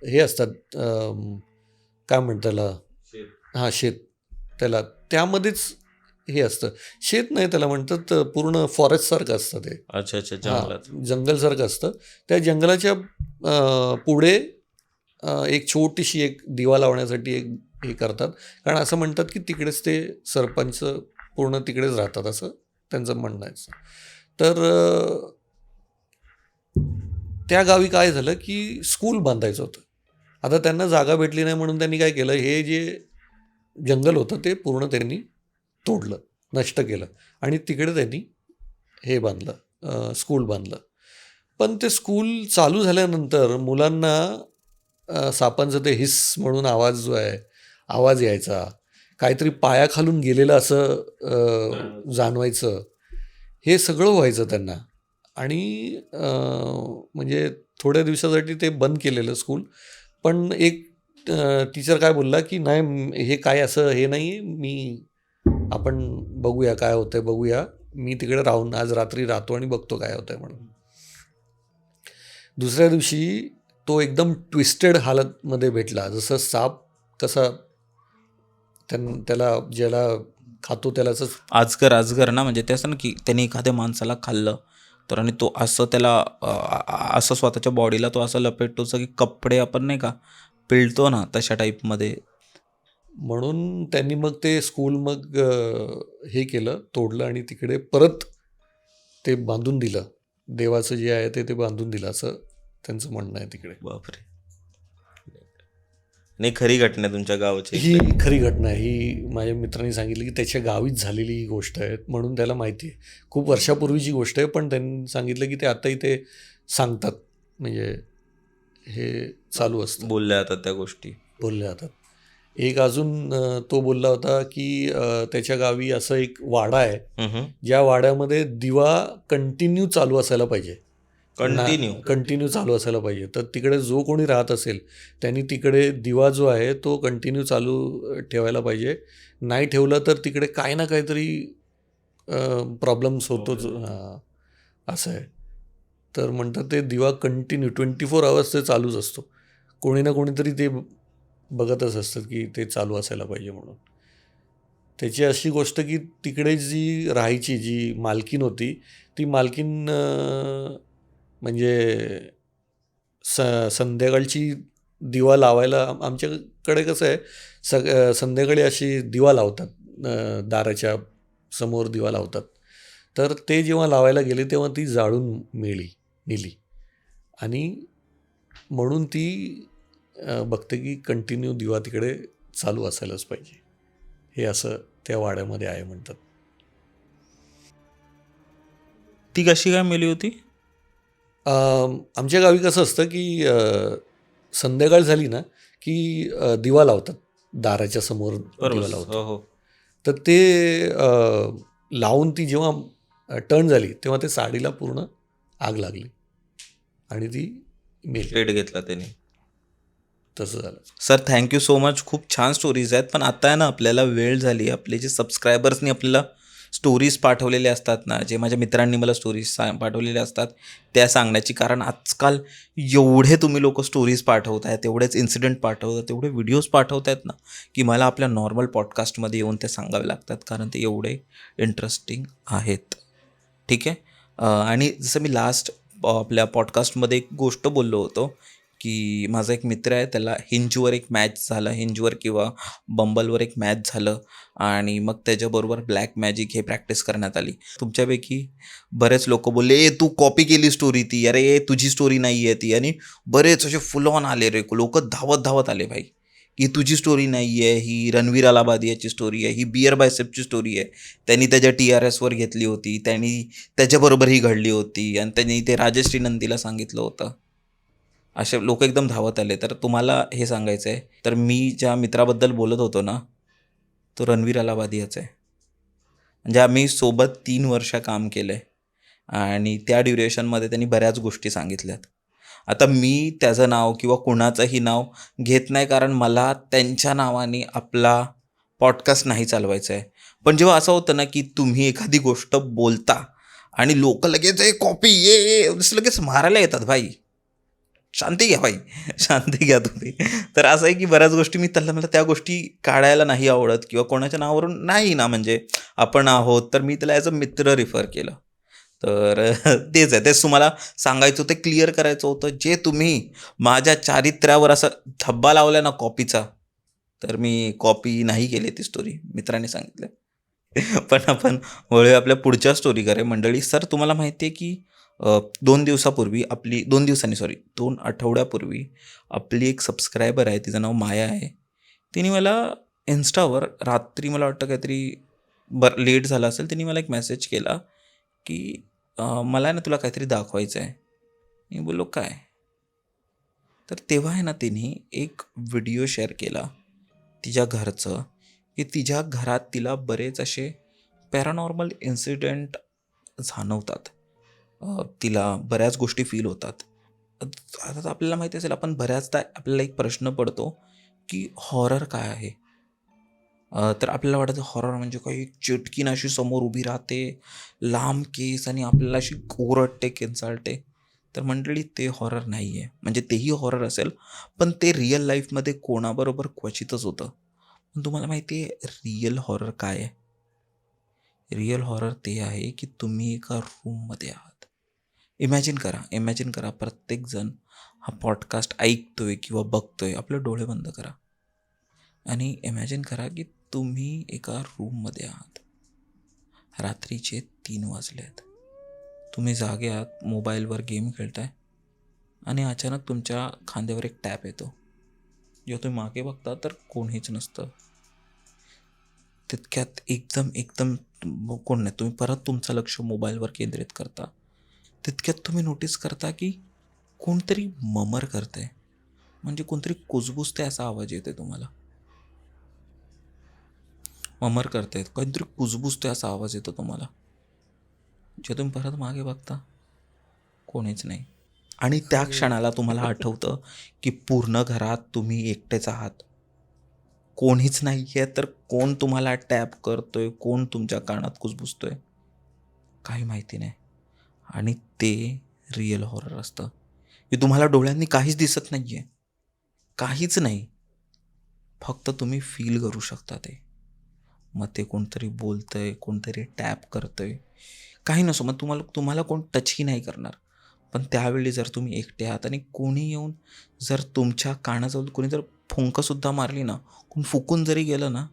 Speaker 1: हे असतात, काय म्हणतात त्याला, हां, शेत, त्यामध्येच हे असतं. शेत नाही त्याला म्हणतात, पूर्ण फॉरेस्टसारखं असतं ते.
Speaker 3: अच्छा, अच्छा.
Speaker 1: हां,
Speaker 3: जंगलात.
Speaker 1: जंगलसारखं असतं. त्या जंगलाच्या पुढे एक छोटीशी एक दिवा लावण्यासाठी एक हे करतात, कारण असं म्हणतात की तिकडेच ते सरपंच पूर्ण तिकडेच राहतात, असं त्यांचं म्हणणं आहे. तर त्या गावी काय झालं की स्कूल बांधायचं होतं. आता त्यांना जागा भेटली नाही म्हणून त्यांनी काय केलं, हे जे जंगल होतं ते पूर्ण त्यांनी तोडलं, नष्ट केलं आणि तिकडे त्यांनी हे बांधलं, स्कूल बांधलं. पण ते स्कूल चालू झाल्यानंतर मुलांना सापांचं ते हिस म्हणून आवाज जो आहे, आवाज यायचा, काहीतरी पायाखालून गेलेलं असं जाणवायचं. हे सगळं व्हायचं त्यांना. आणि म्हणजे थोड्या दिवसासाठी ते बंद केलेलं स्कूल. पण एक टीचर काय बोलला की नाही, हे काय असं हे नाही, आपण बघूया काय होतंय, बघूया, मी तिकडे राहून आज रात्री राहतो आणि बघतो काय होतंय म्हणून. दुसऱ्या दिवशी तो एकदम ट्विस्टेड हालतमध्ये भेटला, जसं साप कसा त्याला ज्याला खातो त्यालाच.
Speaker 3: अजगर ना, म्हणजे ते असं ना की त्याने एखाद्या माणसाला खाल्लं तर आणि तो असं त्याला असं स्वतःच्या बॉडीला तो असं लपेटतो की कपडे आपण नाही का पिळतो ना, तशा टाईपमध्ये.
Speaker 1: म्हणून त्यांनी मग ते स्कूल मग हे केलं, तोडलं आणि तिकडे परत ते बांधून दिलं. देवाचं जे आहे ते बांधून दिलं असं त्यांचं म्हणणं आहे तिकडे.
Speaker 3: बापरे. नाही, खरी घटना आहे तुमच्या गावाची.
Speaker 1: ही खरी घटना आहे. ही माझ्या मित्रांनी सांगितली की त्याच्या गावीच झालेली ही गोष्ट आहे, म्हणून त्याला माहिती आहे. खूप वर्षापूर्वीची गोष्ट आहे, पण त्यांनी सांगितलं की ते आताही ते सांगतात, म्हणजे हे चालू असतं,
Speaker 3: बोलल्या जातात त्या गोष्टी.
Speaker 1: बोलल्या जातात. एक अजून तो बोलला होता की त्याच्या गावी असं एक वाडा आहे,
Speaker 3: हम्म.
Speaker 1: ज्या वाड्यामध्ये दिवा कंटिन्यू चालू असायला पाहिजे. कंटिन्यू चालू असायला पाहिजे. तर तिकडे जो कोणी राहत असेल त्यांनी तिकडे दिवा जो आहे तो कंटिन्यू चालू ठेवायला पाहिजे. नाही ठेवलं तर तिकडे काही ना काहीतरी प्रॉब्लेम्स होतोच. हां, असं आहे. तर म्हणतात ते दिवा कंटिन्यू 24 आवर्स ते चालूच असतो. कोणी ना कोणीतरी ते बघतच असतात की ते चालू असायला पाहिजे म्हणून. त्याची अशी गोष्ट की तिकडे जी राहायची जी मालकीन होती, ती मालकीन म्हणजे संध्याकाळची दिवा लावायला आमच्याकडे कसं आहे, संध्याकाळी अशी दिवा लावतात, दाराच्या समोर दिवा लावतात. तर ते जेव्हा लावायला गेले तेव्हा ती जाळून नेली आणि म्हणून ती बघते की कंटिन्यू दिवा तिकडे चालू असायलाच पाहिजे. हे असं त्या वाड्यामध्ये आहे म्हणतात.
Speaker 3: ती कशी काय मेली होती?
Speaker 1: आमच्या गावी कसं असतं की संध्याकाळ झाली ना की दिवा लावतात, दाराच्या समोर दिवा लावतात.
Speaker 3: हो.
Speaker 1: तर ते लावून ती जेव्हा टर्न झाली तेव्हा ते साडीला पूर्ण आग लागली आणि ती मेली.
Speaker 3: पेट घेतला त्याने.
Speaker 1: तसं झालं.
Speaker 3: Sir, thank you so much. खूप छान स्टोरीज आहेत, पण आता आहे ना आपल्याला वेळ झाली. आपले जे सबस्क्रायबर्सनी आपल्याला स्टोरीज पाठवलेले असतात ना, जे माझ्या मित्रांनी मला स्टोरीज पाठवलेल्या असतात त्या सांगण्याची. कारण आजकाल एवढे तुम्ही लोक स्टोरीज पाठवत आहेत, एवढेच इन्सिडेंट पाठवतात, एवढे व्हिडिओज पाठवत आहेत ना, की मला आपल्या नॉर्मल पॉडकास्टमध्ये येऊन ते सांगावे लागतात, कारण ते एवढे इंटरेस्टिंग आहेत. ठीक आहे. आणि जसं मी लास्ट आपल्या पॉडकास्टमध्ये एक गोष्ट बोललो होतो की माझा एक मित्र आहे, त्याला हिंजवर एक मॅच झालं, हिंजवर किंवा बंबलवर एक मॅच झालं आणि मग त्याच्याबरोबर ब्लॅक मॅजिक हे प्रॅक्टिस करण्यात आली. तुमच्यापैकी बरेच लोक बोलले, ए तू कॉपी केली स्टोरी ती, अरे तुझी स्टोरी नाही आहे ती. आणि बरेच असे फुल ऑन आले रे, लोक धावत आले भाई, की तुझी स्टोरी नाही आहे, ही रणवीर अलाहाबादियाची स्टोरी आहे, ही बिअर बायसेपची स्टोरी आहे. त्यांनी त्याच्या TRSवर घेतली होती, त्यांनी त्याच्याबरोबर ही घडली होती आणि त्यांनी ते राजश्री नंदीला सांगितलं होतं. असे लोक एकदम धावत आले. तर तुम्हाला हे सांगायचं आहे, तर मी ज्या मित्राबद्दल बोलत होतो ना, तो रणवीर अलाहाबादियाचा आहे. म्हणजे आम्ही सोबत 3 वर्ष काम केलं आहे आणि त्या ड्युरेशनमध्ये त्यांनी बऱ्याच गोष्टी सांगितल्यात. आता मी त्याचं नाव किंवा कुणाचंही नाव घेत नाही, कारण मला त्यांच्या नावाने आपला पॉडकास्ट नाही चालवायचा आहे. पण जेव्हा असं होतं ना की तुम्ही एखादी गोष्ट बोलता आणि लोक लगेच कॉपी ये लगेच मारायला येतात, भाई शांती घ्या भाई, शांती घ्या तुम्ही. तर असं आहे की बऱ्याच गोष्टी मला त्या गोष्टी काढायला नाही आवडत किंवा कोणाच्या नावावरून नाही ना, म्हणजे आपण आहोत तर मी त्याला ॲज अ मित्र रिफर केलं. तर तेच आहे, तेच तुम्हाला सांगायचं होतं, क्लिअर करायचं होतं. जे तुम्ही माझ्या चारित्र्यावर असं धब्बा लावला ना कॉपीचा, तर मी कॉपी नाही केली ती स्टोरी, मित्राने सांगितलं. पण आपण वळूया आपल्या पुढच्या स्टोरीकडे मंडळी. सर, तुम्हाला माहिती आहे की 2 आठवड्यापूर्वी आपली एक सबस्क्रायबर आहे, तिचं नाव माया आहे. तिने मला इन्स्टावर रात्री, मला वाटतं काहीतरी लेट झालं असेल, तिने मला एक मेसेज केला की मला ना तुला काहीतरी दाखवायचं आहे. मी बोललो काय? तर तेव्हा आहे ना तिने एक व्हिडिओ शेअर केला तिच्या घरचं, की तिच्या घरात तिला बरेच असे पॅरानॉर्मल इन्सिडेंट जाणवतात. तिला बऱ्याच गोष्टी फील होतात. आता आपल्याला माहिती असेल, आपण बऱ्याचदा आपल्याला एक प्रश्न पडतो की हॉरर काय आहे. तर आपल्याला वाटतं हॉरर म्हणजे काही चिटकीन अशी समोर उभी राहते, लांब केस आणि आपल्याला अशी ओरडते, किंचाळते. तर मंडळी, ते हॉरर नाही आहे. म्हणजे तेही हॉरर असेल, पण ते रिअल लाईफमध्ये कोणाबरोबर क्वचितच होतं. पण तुम्हाला माहिती आहे रिअल हॉरर काय आहे? रिअल हॉरर ते आहे की तुम्ही एका रूममध्ये आहात. इमॅजिन करा प्रत्येकजण हा पॉडकास्ट ऐकतोय किंवा बघतोय. आपले डोळे बंद करा आणि इमॅजिन करा की तुम्ही एका रूममध्ये आहात. रात्रीचे 3 वाजले आहेत. तुम्ही जागे आहात, मोबाईलवर गेम खेळताय आणि अचानक तुमच्या खांद्यावर एक टॅप येतो. जेव्हा तुम्ही मागे बघता तर कोणीच नसतं. तितक्यात एकदम एकदम कोण नाही, तुम्ही परत तुमचं लक्ष मोबाईलवर केंद्रित करता. तितक्यात तुम्ही नोटीस करता की कोणतरी ममर करतंय, म्हणजे कोणतरी कुजबुजतंय असा आवाज येतोय तुम्हाला. ममर करतायत, काहीतरी कुजबुजतोय असा आवाज येतो तुम्हाला. जे तुम्ही परत मागे बघता कोणीच नाही. आणि त्या क्षणाला तुम्हाला आठवतं की पूर्ण घरात तुम्ही एकटेच आहात. कोणीच नाही आहे, तर कोण तुम्हाला टॅप करतोय, कोण तुमच्या कानात कुजबुजतोय काही माहिती नाही. आणि ते रिअल हॉरर असतं की तुम्हाला डोळ्यांनी काहीच दिसत नाही आहे, काहीच नाही, फक्त तुम्ही फील करू शकता ते. मग ते कोणतरी बोलतंय, कोणतरी टॅप करतंय, काही नसो, मग तुम्हाला तुम्हाला कोण टचही नाही करणार. पण त्यावेळी जर तुम्ही एकटे आहात आणि कोणी येऊन जर तुमच्या कानाजवळ कोणी जर फुंकंसुद्धा मारली ना, कोण फुकून जरी गेलं ना,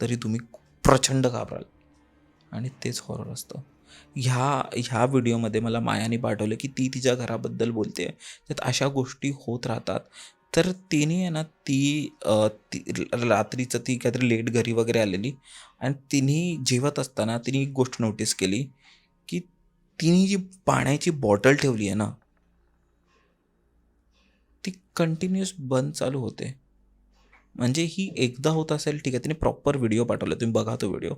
Speaker 3: तरी तुम्ही प्रचंड घाबराल. आणि तेच हॉरर असतं. ह्या व्हिडिओमध्ये मला मायाने पाठवलं की ती तिच्या घराबद्दल बोलते, त्यात अशा गोष्टी होत राहतात. तर तिने आहे ना, रात्रीचं ती काहीतरी लेट घरी वगैरे आलेली आणि तिने जेवत असताना तिने एक गोष्ट नोटीस केली की तिने जी पाण्याची बॉटल ठेवली आहे ना, ती कंटिन्युअस बंद चालू होते. म्हणजे ही एकदा होत असेल, ठीक आहे, तिने प्रॉपर व्हिडिओ पाठवला, तुम्ही बघा तो व्हिडिओ.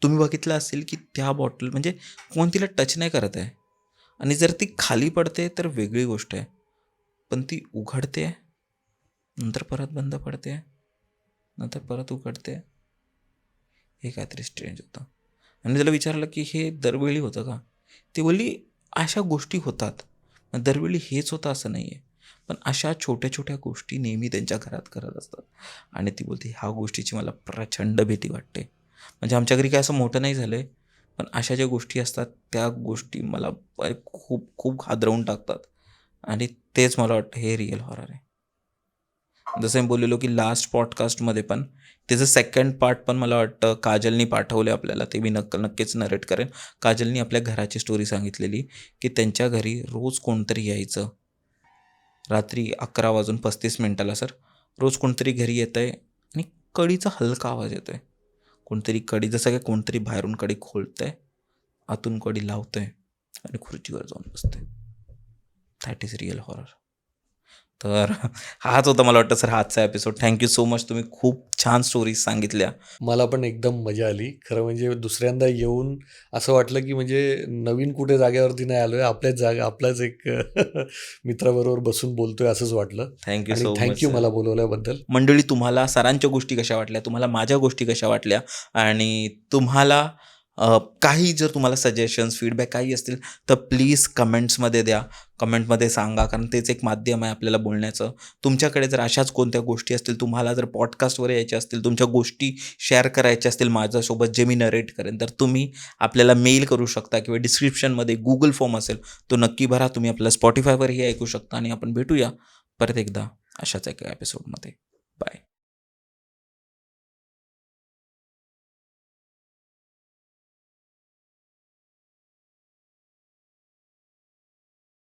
Speaker 3: तुम्ही बघितलं असेल की त्या बॉटल म्हणजे कोण तिला टच नाही करत आहे. आणि जर ती खाली पडते तर वेगळी गोष्ट आहे, पण ती उघडते, नंतर परत बंद पडते, नंतर परत उघडते. हे काहीतरी स्ट्रेंज होतं. आणि त्याला विचारलं की हे दरवेळी होतं का? ती बोलली अशा गोष्टी होतात, दरवेळी हेच होतं असं नाही आहे, पण अशा छोट्या छोट्या गोष्टी नेहमी त्यांच्या घरात करत असतात. आणि ती बोलते ह्या गोष्टीची मला प्रचंड भीती वाटते. म्हणजे आमच्या घरी काय असं मोठं नाही झालं आहे, पण अशा ज्या गोष्टी असतात त्या गोष्टी मला खूप खूप हादरवून टाकतात. आणि तेच मला वाटतं हे रिअल हॉरर आहे. जसं मी बोललेलो की लास्ट पॉडकास्टमध्ये पण त्याचं सेकंड पार्ट पण मला वाटतं काजलनी पाठवले आपल्याला, ते मी नक्कीच नरेट करेन. काजलनी आपल्या घराची स्टोरी सांगितलेली की त्यांच्या घरी रोज कोणतरी यायचं, रात्री 11:35 सर, रोज कोणतरी घरी येतं आहे आणि कडीचा हलका आवाज येतो आहे. कोणतरी कडी, जसं काय कोणतरी बाहेरून कडी खोलतं आहे, आतून कडी लावतं आहे आणि खुर्चीवर जाऊन बसतं आहे. That is real horror. तर हाच होता मला वाटतं सर आजचा एपिसोड. थँक्यू सो मच, तुम्ही खूप छान स्टोरीज सांगितल्या.
Speaker 1: मला पण एकदम मजा आली. खरं म्हणजे दुसऱ्यांदा येऊन असं वाटलं की म्हणजे नवीन कुठे जागेवरती नाही आलोय, आपल्याच जागा, आपल्याच एक मित्राबरोबर बसून बोलतोय असंच वाटलं.
Speaker 3: थँक्यू
Speaker 1: आणि
Speaker 3: सो मच
Speaker 1: थँक्यू
Speaker 3: सर.
Speaker 1: मला बोलवल्याबद्दल.
Speaker 3: मंडळी, तुम्हाला सरांच्या गोष्टी कशा वाटल्या, तुम्हाला माझ्या गोष्टी कशा वाटल्या, आणि तुम्हाला काही जर तुम्हाला सजेशन्स, फीडबॅक काही असतील तर प्लीज कमेंट्समध्ये द्या. कमेंटमध्ये सांगा, कारण तेच एक माध्यम आहे आपल्याला बोलण्याचं. तुमच्याकडे जर अशाच कोणत्या गोष्टी असतील, तुम्हाला जर पॉडकास्टवर यायच्या असतील, तुमच्या गोष्टी शेअर करायच्या असतील माझ्यासोबत जे मी नरेट करेन, तर तुम्ही आपल्याला मेल करू शकता किंवा डिस्क्रिप्शनमध्ये गुगल फॉर्म असेल तो नक्की भरा. तुम्ही आपल्याला स्पॉटिफायवरही ऐकू शकता. आणि आपण भेटूया परत एकदा अशाच एका एपिसोडमध्ये. बाय.